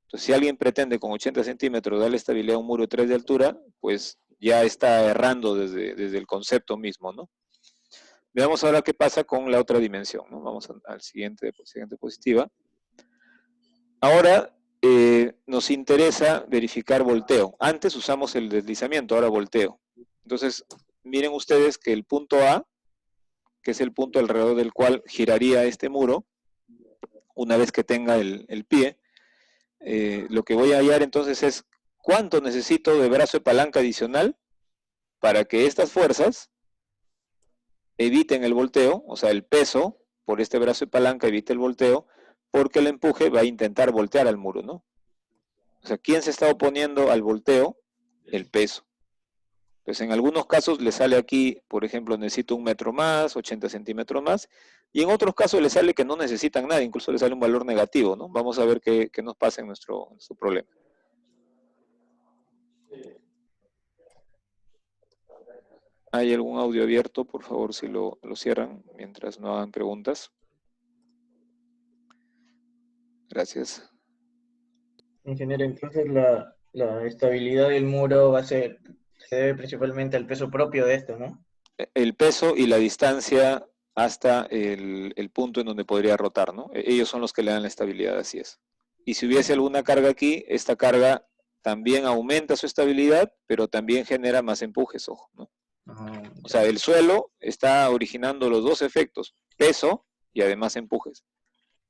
S1: Entonces, si alguien pretende con 80 centímetros darle estabilidad a un muro de 3 de altura, pues ya está errando desde el concepto mismo, ¿no? Veamos ahora qué pasa con la otra dimensión, ¿no? Vamos al siguiente diapositiva. Ahora nos interesa verificar volteo. Antes usamos el deslizamiento, ahora volteo. Entonces, miren ustedes que el punto A, que es el punto alrededor del cual giraría este muro, una vez que tenga el pie, lo que voy a hallar entonces es cuánto necesito de brazo de palanca adicional para que estas fuerzas eviten el volteo, o sea, el peso por este brazo de palanca evite el volteo, porque el empuje va a intentar voltear al muro, ¿no? O sea, ¿quién se está oponiendo al volteo? El peso. Pues en algunos casos le sale aquí, por ejemplo, necesito 1 metro más, 80 centímetros más, y en otros casos le sale que no necesitan nada, incluso le sale un valor negativo, ¿no? Vamos a ver qué nos pasa en nuestro problema. ¿Hay algún audio abierto? Por favor, si lo cierran mientras no hagan preguntas. Gracias.
S3: Ingeniero, entonces la estabilidad del muro se debe principalmente al peso propio de esto, ¿no?
S1: El peso y la distancia hasta el punto en donde podría rotar, ¿no? Ellos son los que le dan la estabilidad, así es. Y si hubiese alguna carga aquí, esta carga también aumenta su estabilidad, pero también genera más empujes, ojo, ¿no? O sea, el suelo está originando los dos efectos, peso y además empujes.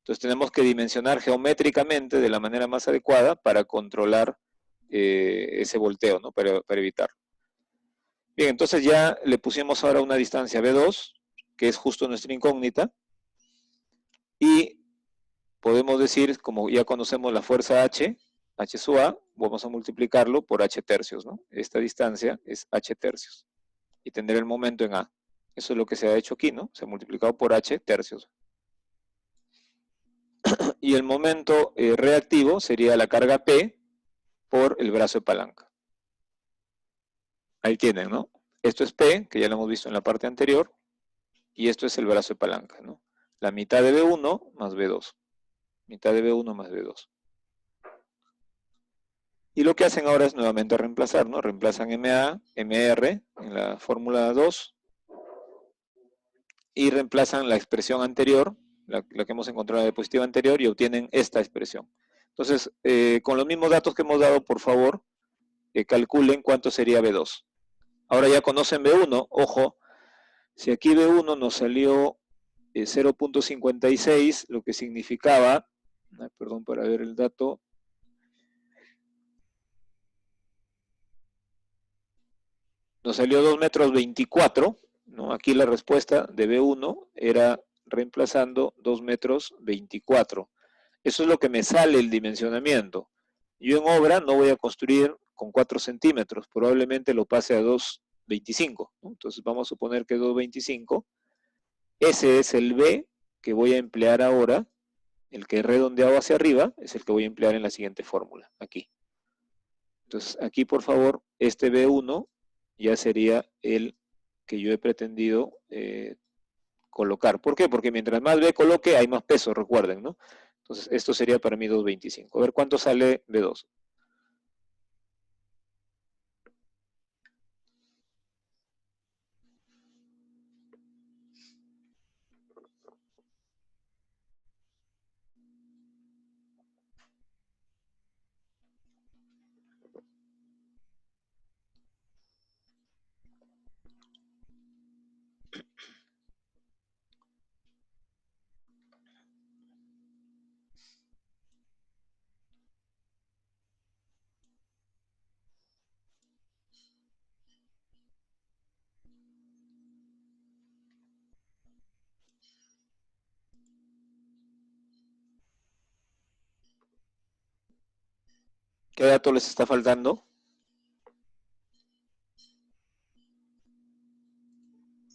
S1: Entonces tenemos que dimensionar geométricamente de la manera más adecuada para controlar ese volteo, ¿no? Para evitarlo. Bien, entonces ya le pusimos ahora una distancia B2, que es justo nuestra incógnita, y podemos decir, como ya conocemos la fuerza H sub A, vamos a multiplicarlo por H tercios, ¿no? Esta distancia es H tercios, y tendré el momento en A. Eso es lo que se ha hecho aquí, ¿no? Se ha multiplicado por H tercios. Y el momento reactivo sería la carga P por el brazo de palanca. Ahí tienen, ¿no? Esto es P, que ya lo hemos visto en la parte anterior, y esto es el brazo de palanca, ¿no? La mitad de B1 más B2. Mitad de B1 más B2. Y lo que hacen ahora es nuevamente reemplazar, ¿no? Reemplazan MA, MR en la fórmula 2 y reemplazan la expresión anterior, la que hemos encontrado en la diapositiva anterior, y obtienen esta expresión. Entonces, con los mismos datos que hemos dado, por favor, calculen cuánto sería B2. Ahora ya conocen B1, ojo, si aquí B1 nos salió 0.56, lo que significaba, perdón para ver el dato, nos salió 2 metros 24, ¿no? Aquí la respuesta de B1 era reemplazando 2 metros 24. Eso es lo que me sale el dimensionamiento. Yo en obra no voy a construir con 4 centímetros, probablemente lo pase a 2,25, ¿no? Entonces vamos a suponer que 2,25. Ese es el B que voy a emplear ahora, el que he redondeado hacia arriba, es el que voy a emplear en la siguiente fórmula, aquí. Entonces aquí, por favor, este B1 ya sería el que yo he pretendido colocar. ¿Por qué? Porque mientras más B coloque, hay más peso, recuerden, ¿no? Entonces esto sería para mí 2,25. A ver cuánto sale B2. ¿Qué dato les está faltando?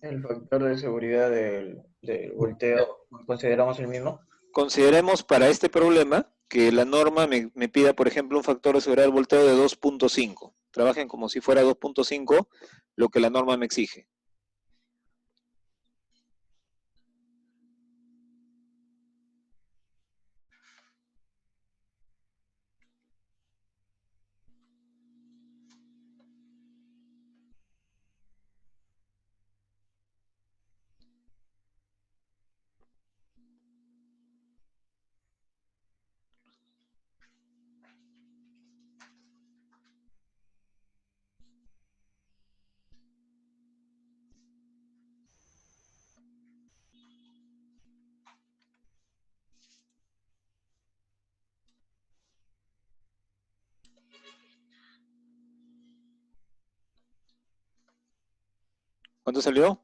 S3: El factor de seguridad del volteo, ¿consideramos el mismo?
S1: Consideremos para este problema que la norma me pida, por ejemplo, un factor de seguridad del volteo de 2,5. Trabajen como si fuera 2,5 lo que la norma me exige. ¿Cuánto salió?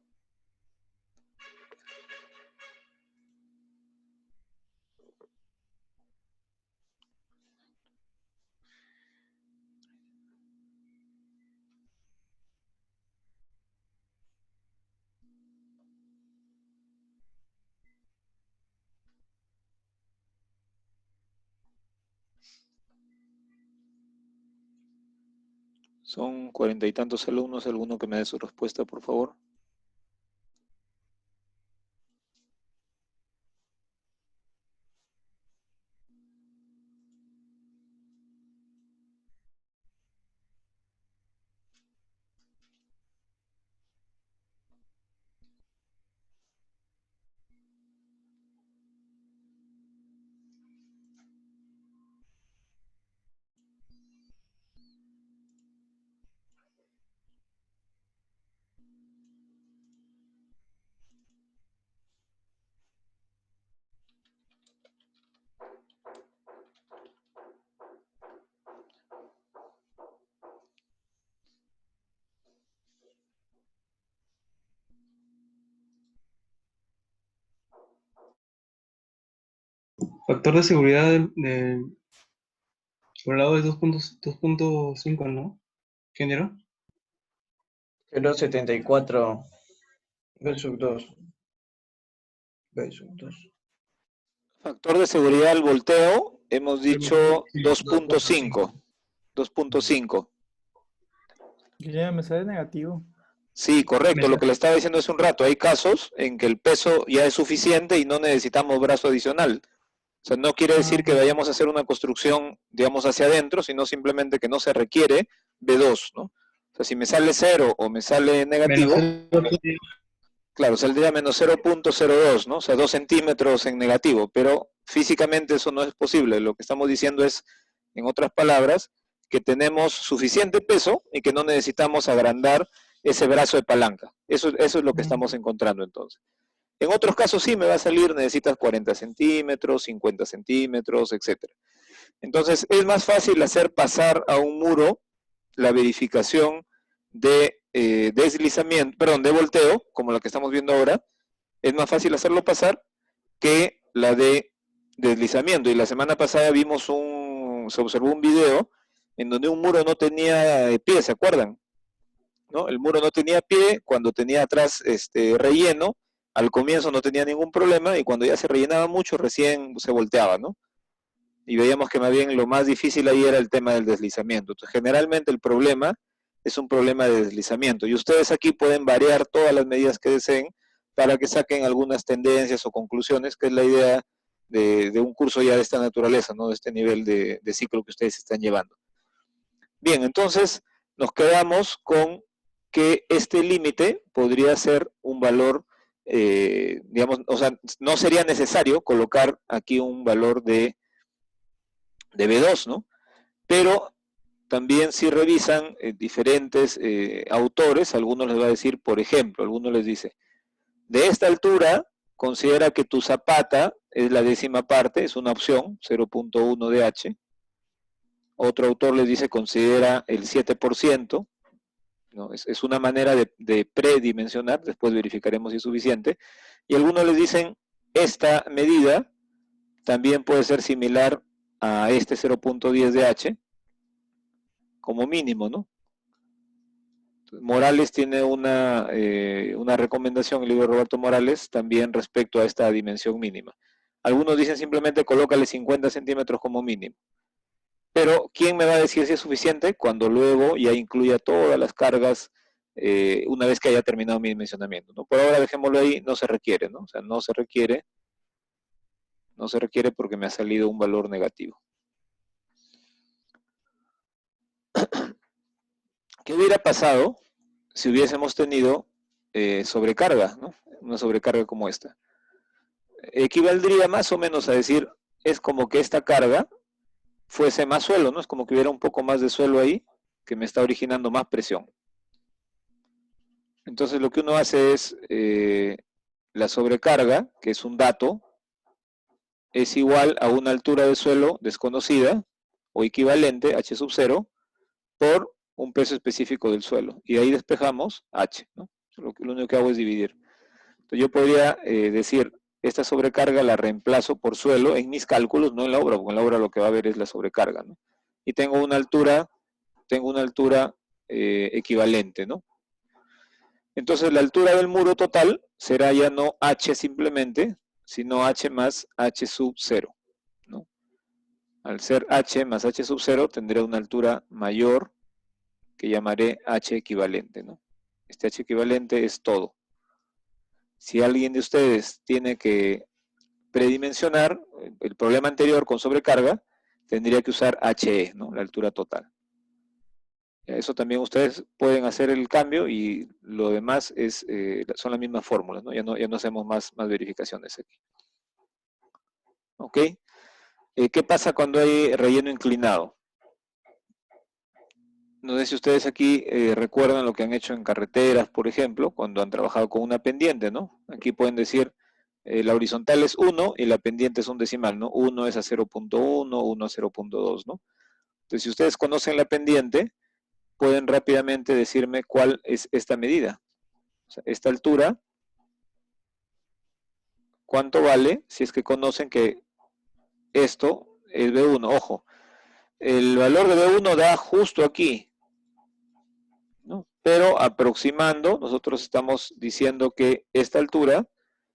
S1: Son 40 y tantos alumnos. ¿Alguno que me dé su respuesta, por favor?
S6: Factor de seguridad por el lado de 2.5, ¿no? ¿Género?
S3: 0,74 versus 2. Versus 2.
S1: Factor de seguridad al volteo, hemos dicho
S6: Sí,
S1: 2.5. 2.5.
S7: Ya me sale negativo.
S1: Sí, correcto. Lo que le estaba diciendo hace un rato, hay casos en que el peso ya es suficiente y no necesitamos brazo adicional. O sea, no quiere decir que vayamos a hacer una construcción, digamos, hacia adentro, sino simplemente que no se requiere B2, ¿no? O sea, si me sale 0 o me sale negativo, claro, saldría menos 0.02, ¿no? O sea, 2 centímetros en negativo, pero físicamente eso no es posible. Lo que estamos diciendo es, en otras palabras, que tenemos suficiente peso y que no necesitamos agrandar ese brazo de palanca. Eso es lo que estamos encontrando entonces. En otros casos sí me va a salir, necesitas 40 centímetros, 50 centímetros, etc. Entonces es más fácil hacer pasar a un muro la verificación de deslizamiento, perdón, de volteo, como la que estamos viendo ahora. Es más fácil hacerlo pasar que la de deslizamiento. Y la semana pasada se observó un video en donde un muro no tenía pie, ¿se acuerdan? ¿No? El muro no tenía pie, cuando tenía atrás relleno, al comienzo no tenía ningún problema y cuando ya se rellenaba mucho recién se volteaba, ¿no? Y veíamos que más bien lo más difícil ahí era el tema del deslizamiento. Entonces, generalmente el problema es un problema de deslizamiento y ustedes aquí pueden variar todas las medidas que deseen para que saquen algunas tendencias o conclusiones, que es la idea de un curso ya de esta naturaleza, ¿no? De este nivel de ciclo que ustedes están llevando. Bien, entonces nos quedamos con que este límite podría ser un valor, digamos, o sea, no sería necesario colocar aquí un valor de B2, ¿no? Pero también si revisan diferentes autores, algunos les va a decir, por ejemplo, algunos les dice, de esta altura, considera que tu zapata es la 10ª parte, es una opción, 0.1 de H. Otro autor les dice, considera el 7%, ¿no? Es una manera de predimensionar, después verificaremos si es suficiente. Y algunos les dicen, esta medida también puede ser similar a este 0.10 de H, como mínimo, ¿no? Morales tiene una recomendación, el libro de Roberto Morales, también respecto a esta dimensión mínima. Algunos dicen simplemente colócale 50 centímetros como mínimo. Pero, ¿quién me va a decir si es suficiente? Cuando luego ya incluya todas las cargas una vez que haya terminado mi dimensionamiento, ¿no? Por ahora dejémoslo ahí, no se requiere, ¿no? O sea, no se requiere porque me ha salido un valor negativo. ¿Qué hubiera pasado si hubiésemos tenido sobrecarga, ¿no? Una sobrecarga como esta? Equivaldría más o menos a decir, es como que esta carga fuese más suelo, ¿no? Es como que hubiera un poco más de suelo ahí que me está originando más presión. Entonces lo que uno hace es la sobrecarga, que es un dato, es igual a una altura de suelo desconocida o equivalente, H sub 0, por un peso específico del suelo. Y ahí despejamos H, ¿no? Lo único que hago es dividir. Entonces yo podría decir, esta sobrecarga la reemplazo por suelo en mis cálculos, no en la obra, porque en la obra lo que va a haber es la sobrecarga, ¿no? Y tengo una altura equivalente, ¿no? Entonces la altura del muro total será ya no h simplemente, sino h más h sub 0, ¿no? Al ser h más h sub 0 tendré una altura mayor que llamaré h equivalente, ¿no? Este h equivalente es todo. Si alguien de ustedes tiene que predimensionar el problema anterior con sobrecarga, tendría que usar HE, ¿no? La altura total. Eso también ustedes pueden hacer el cambio y lo demás son las mismas fórmulas, ¿no? Ya no hacemos más verificaciones aquí. ¿Ok? ¿Qué pasa cuando hay relleno inclinado? No sé si ustedes aquí recuerdan lo que han hecho en carreteras, por ejemplo, cuando han trabajado con una pendiente, ¿no? Aquí pueden decir, la horizontal es 1 y la pendiente es un decimal, ¿no? 1 es a 0.1, 1 a 0.2, ¿no? Entonces, si ustedes conocen la pendiente, pueden rápidamente decirme cuál es esta medida. O sea, esta altura, ¿cuánto vale? Si es que conocen que esto es B1. Ojo, el valor de B1 da justo aquí, ¿no? Pero aproximando, nosotros estamos diciendo que esta altura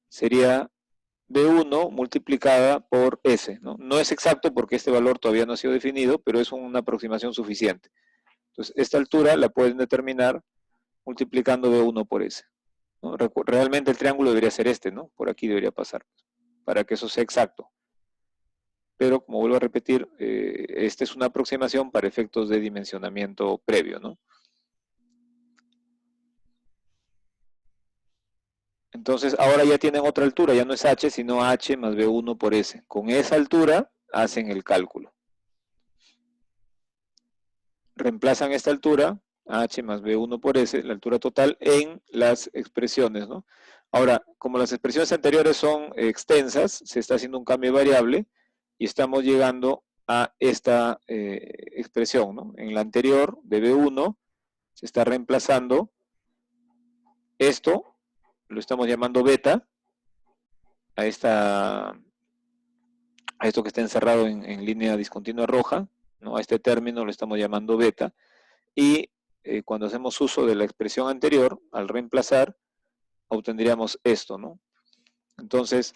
S1: sería B1 multiplicada por S, ¿no? No es exacto porque este valor todavía no ha sido definido, pero es una aproximación suficiente. Entonces, esta altura la pueden determinar multiplicando B1 por S, ¿no? Realmente el triángulo debería ser este, ¿no? Por aquí debería pasar, para que eso sea exacto. Pero, como vuelvo a repetir, esta es una aproximación para efectos de dimensionamiento previo, ¿no? Entonces, ahora ya tienen otra altura, ya no es h, sino h más B1 por S. Con esa altura hacen el cálculo. Reemplazan esta altura, h más B1 por S, la altura total, en las expresiones, ¿no? Ahora, como las expresiones anteriores son extensas, se está haciendo un cambio de variable y estamos llegando a esta expresión, ¿no? En la anterior, de B1, se está reemplazando esto, lo estamos llamando beta, a esto que está encerrado en línea discontinua roja, ¿no? A este término lo estamos llamando beta, y cuando hacemos uso de la expresión anterior, al reemplazar, obtendríamos esto, ¿no? Entonces,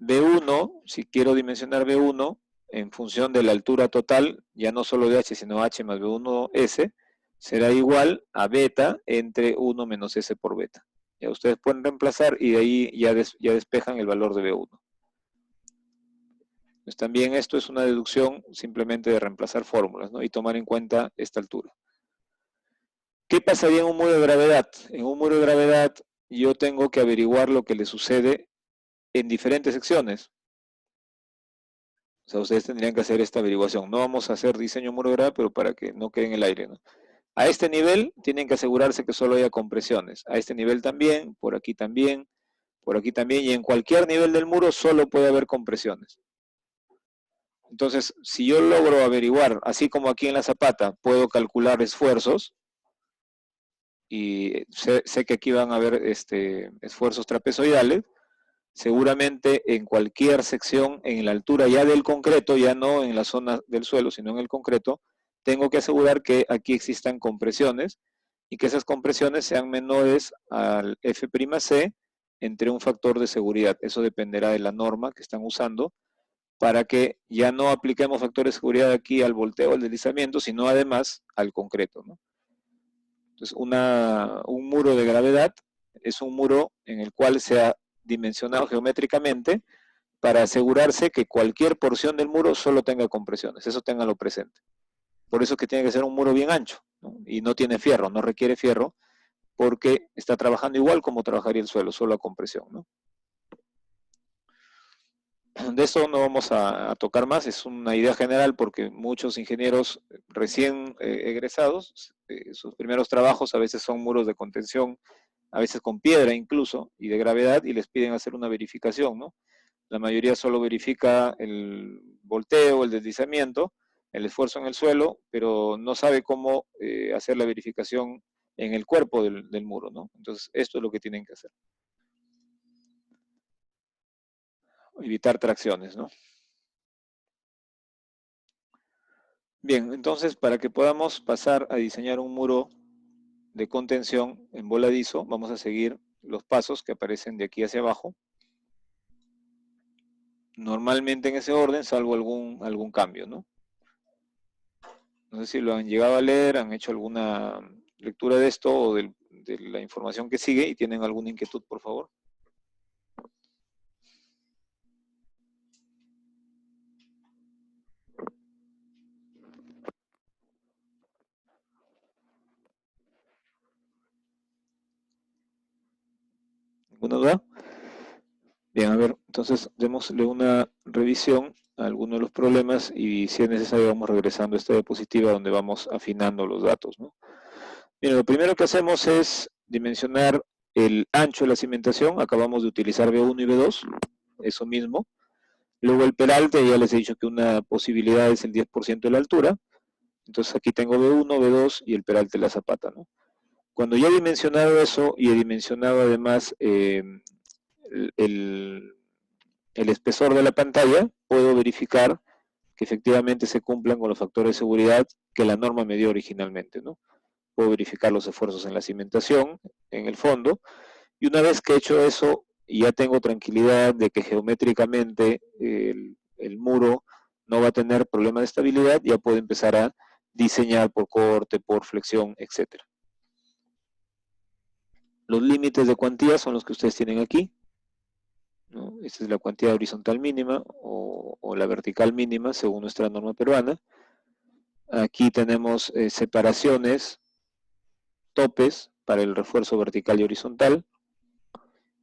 S1: B1, si quiero dimensionar B1, en función de la altura total, ya no solo de h, sino h más B1S, será igual a beta entre 1 menos S por beta. Ya ustedes pueden reemplazar y de ahí ya despejan el valor de B1. Pues también esto es una deducción simplemente de reemplazar fórmulas, ¿no? Y tomar en cuenta esta altura. ¿Qué pasaría en un muro de gravedad? En un muro de gravedad yo tengo que averiguar lo que le sucede en diferentes secciones. O sea, ustedes tendrían que hacer esta averiguación. No vamos a hacer diseño muro de gravedad, pero para que no quede en el aire, ¿no? A este nivel tienen que asegurarse que solo haya compresiones. A este nivel también, por aquí también, y en cualquier nivel del muro solo puede haber compresiones. Entonces, si yo logro averiguar, así como aquí en la zapata, puedo calcular esfuerzos, y sé que aquí van a haber esfuerzos trapezoidales, seguramente en cualquier sección, en la altura ya del concreto, ya no en la zona del suelo, sino en el concreto, tengo que asegurar que aquí existan compresiones y que esas compresiones sean menores al F'C entre un factor de seguridad. Eso dependerá de la norma que están usando para que ya no apliquemos factores de seguridad aquí al volteo, al deslizamiento, sino además al concreto, ¿no? Entonces, un muro de gravedad es un muro en el cual se ha dimensionado geométricamente para asegurarse que cualquier porción del muro solo tenga compresiones. Eso ténganlo presente. Por eso es que tiene que ser un muro bien ancho, ¿no? Y no tiene fierro, no requiere fierro, porque está trabajando igual como trabajaría el suelo, solo a compresión, ¿no? De eso no vamos a tocar más, es una idea general porque muchos ingenieros recién egresados, sus primeros trabajos a veces son muros de contención, a veces con piedra incluso, y de gravedad, y les piden hacer una verificación, ¿no? La mayoría solo verifica el volteo, el deslizamiento, el esfuerzo en el suelo, pero no sabe cómo hacer la verificación en el cuerpo del muro, ¿no? Entonces, esto es lo que tienen que hacer. Evitar tracciones, ¿no? Bien, entonces, para que podamos pasar a diseñar un muro de contención en voladizo, vamos a seguir los pasos que aparecen de aquí hacia abajo. Normalmente en ese orden, salvo algún cambio, ¿no? No sé si lo han llegado a leer, han hecho alguna lectura de esto o de la información que sigue y tienen alguna inquietud, por favor. ¿Alguna duda? Bien, a ver, entonces démosle una revisión a algunos de los problemas y si es necesario vamos regresando a esta diapositiva donde vamos afinando los datos, ¿no? Bien, lo primero que hacemos es dimensionar el ancho de la cimentación. Acabamos de utilizar B1 y B2, eso mismo. Luego el peralte, ya les he dicho que una posibilidad es el 10% de la altura. Entonces aquí tengo B1, B2 y el peralte de la zapata, ¿no? Cuando ya he dimensionado eso y he dimensionado además el espesor de la pantalla, puedo verificar que efectivamente se cumplan con los factores de seguridad que la norma me dio originalmente, ¿no? Puedo verificar los esfuerzos en la cimentación, en el fondo, y una vez que he hecho eso, ya tengo tranquilidad de que geométricamente el muro no va a tener problema de estabilidad, ya puedo empezar a diseñar por corte, por flexión, etc. Los límites de cuantía son los que ustedes tienen aquí, ¿no? Esta es la cuantía horizontal mínima o la vertical mínima según nuestra norma peruana. Aquí tenemos separaciones, topes para el refuerzo vertical y horizontal.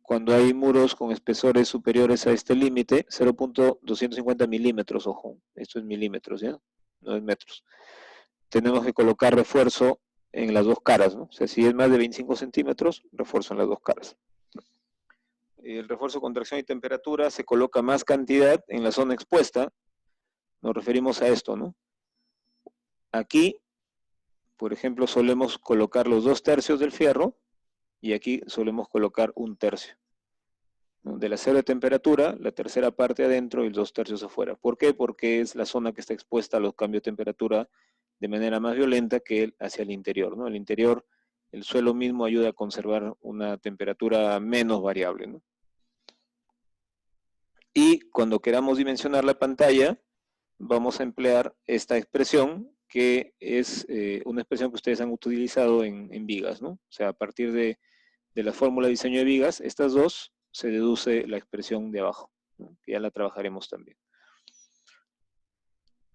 S1: Cuando hay muros con espesores superiores a este límite, 0.250 milímetros, ojo, esto es milímetros, ¿ya? No es metros. Tenemos que colocar refuerzo en las dos caras, ¿no? O sea, si es más de 25 centímetros, refuerzo en las dos caras. El refuerzo con tracción y temperatura se coloca más cantidad en la zona expuesta. Nos referimos a esto, ¿no? Aquí, por ejemplo, solemos colocar los 2/3 del fierro y aquí solemos colocar 1/3. ¿No? De la cero de temperatura, la tercera parte adentro y los 2/3 afuera. ¿Por qué? Porque es la zona que está expuesta a los cambios de temperatura de manera más violenta que hacia el interior, ¿no? El interior, el suelo mismo ayuda a conservar una temperatura menos variable, ¿no? Y cuando queramos dimensionar la pantalla, vamos a emplear esta expresión, que es una expresión que ustedes han utilizado en vigas, ¿no? O sea, a partir de la fórmula de diseño de vigas, estas dos, se deduce la expresión de abajo, ¿no? Que ya la trabajaremos también.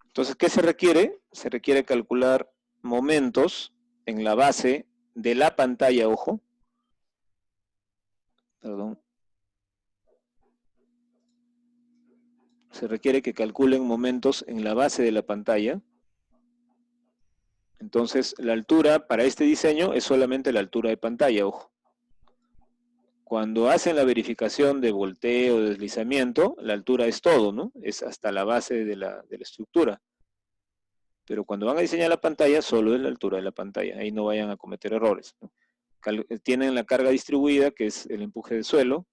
S1: Entonces, ¿qué se requiere? Se requiere calcular momentos en la base de la pantalla, ojo. Perdón. Se requiere que calculen momentos en la base de la pantalla. Entonces, la altura para este diseño es solamente la altura de pantalla, ojo. Cuando hacen la verificación de volteo, de deslizamiento, la altura es todo, ¿no? Es hasta la base de la estructura. Pero cuando van a diseñar la pantalla, solo es la altura de la pantalla. Ahí no vayan a cometer errores, ¿no? Tienen la carga distribuida, que es el empuje de suelo.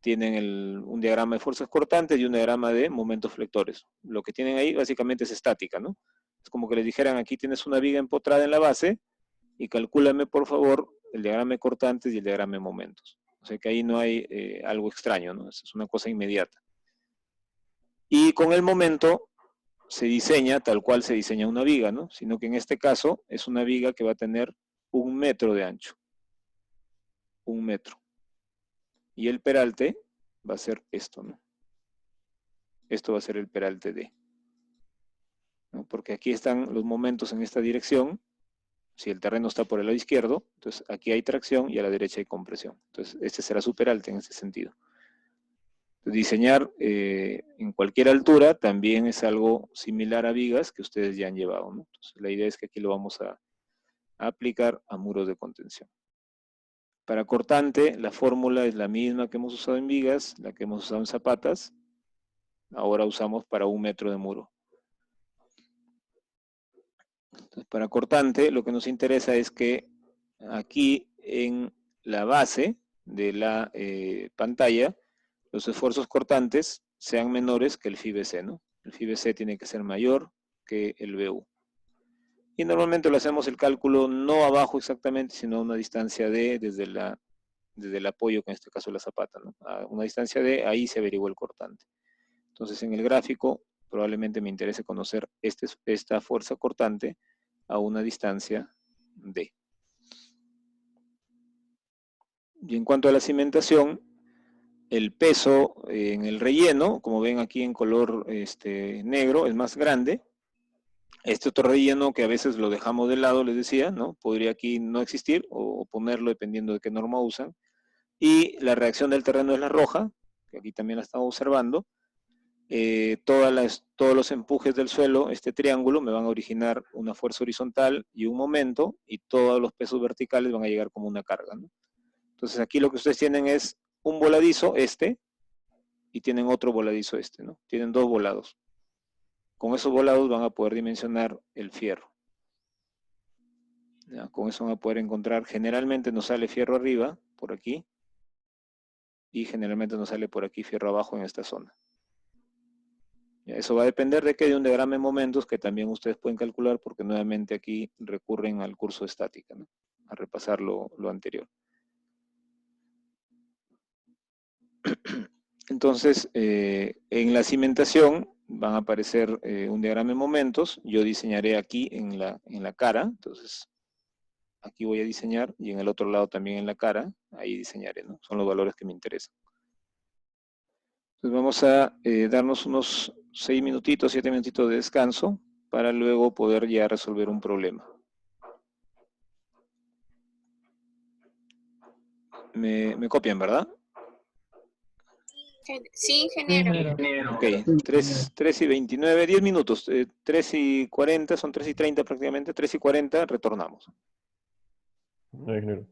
S1: Tienen un diagrama de fuerzas cortantes y un diagrama de momentos flectores. Lo que tienen ahí básicamente es estática, ¿no? Es como que les dijeran, aquí tienes una viga empotrada en la base y calcúlame, por favor, el diagrama de cortantes y el diagrama de momentos. O sea que ahí no hay algo extraño, ¿no? Es una cosa inmediata. Y con el momento se diseña tal cual se diseña una viga, ¿no? Sino que en este caso es una viga que va a tener 1 metro de ancho. 1 metro. Y el peralte va a ser esto, ¿no? Esto va a ser el peralte D, ¿no? Porque aquí están los momentos en esta dirección. Si el terreno está por el lado izquierdo, entonces aquí hay tracción y a la derecha hay compresión. Entonces este será su peralte en ese sentido. Diseñar en cualquier altura también es algo similar a vigas que ustedes ya han llevado, ¿no? Entonces la idea es que aquí lo vamos a aplicar a muros de contención. Para cortante, la fórmula es la misma que hemos usado en vigas, la que hemos usado en zapatas. Ahora usamos para 1 metro de muro. Entonces, para cortante, lo que nos interesa es que aquí en la base de la pantalla, los esfuerzos cortantes sean menores que el phi BC, ¿no? El phi BC tiene que ser mayor que el BU. Y normalmente lo hacemos el cálculo no abajo exactamente, sino a una distancia de, desde el apoyo, que en este caso la zapata, ¿no? A una distancia de, ahí se averigua el cortante. Entonces en el gráfico probablemente me interese conocer esta fuerza cortante a una distancia de. Y en cuanto a la cimentación, el peso en el relleno, como ven aquí en color negro, es más grande. Este otro relleno que a veces lo dejamos de lado, les decía, ¿no? Podría aquí no existir o ponerlo dependiendo de qué norma usan. Y la reacción del terreno es la roja, que aquí también la estamos observando. Todos los empujes del suelo, este triángulo, me van a originar una fuerza horizontal y un momento, y todos los pesos verticales van a llegar como una carga, ¿no? Entonces aquí lo que ustedes tienen es un voladizo, y tienen otro voladizo, ¿no? Tienen dos volados. Con esos volados van a poder dimensionar el fierro. ¿Ya? Con eso van a poder encontrar, generalmente nos sale fierro arriba, por aquí, y generalmente nos sale por aquí fierro abajo en esta zona. ¿Ya? Eso va a depender de qué, de un diagrama de momentos que también ustedes pueden calcular, porque nuevamente aquí recurren al curso de estática, ¿no? A repasar lo anterior. Entonces, en la cimentación van a aparecer un diagrama de momentos. Yo diseñaré aquí en la cara. Entonces, aquí voy a diseñar, y en el otro lado también en la cara. Ahí diseñaré, ¿no? Son los valores que me interesan. Entonces vamos a darnos unos 6 minutitos, 7 minutitos de descanso, para luego poder ya resolver un problema. Me copian, ¿verdad?
S8: Sí, ingeniero.
S1: Ok, 3 y 29, 10 minutos, 3 y 40, son 3 y 30 prácticamente, 3 y 40, retornamos.
S9: No, ingeniero.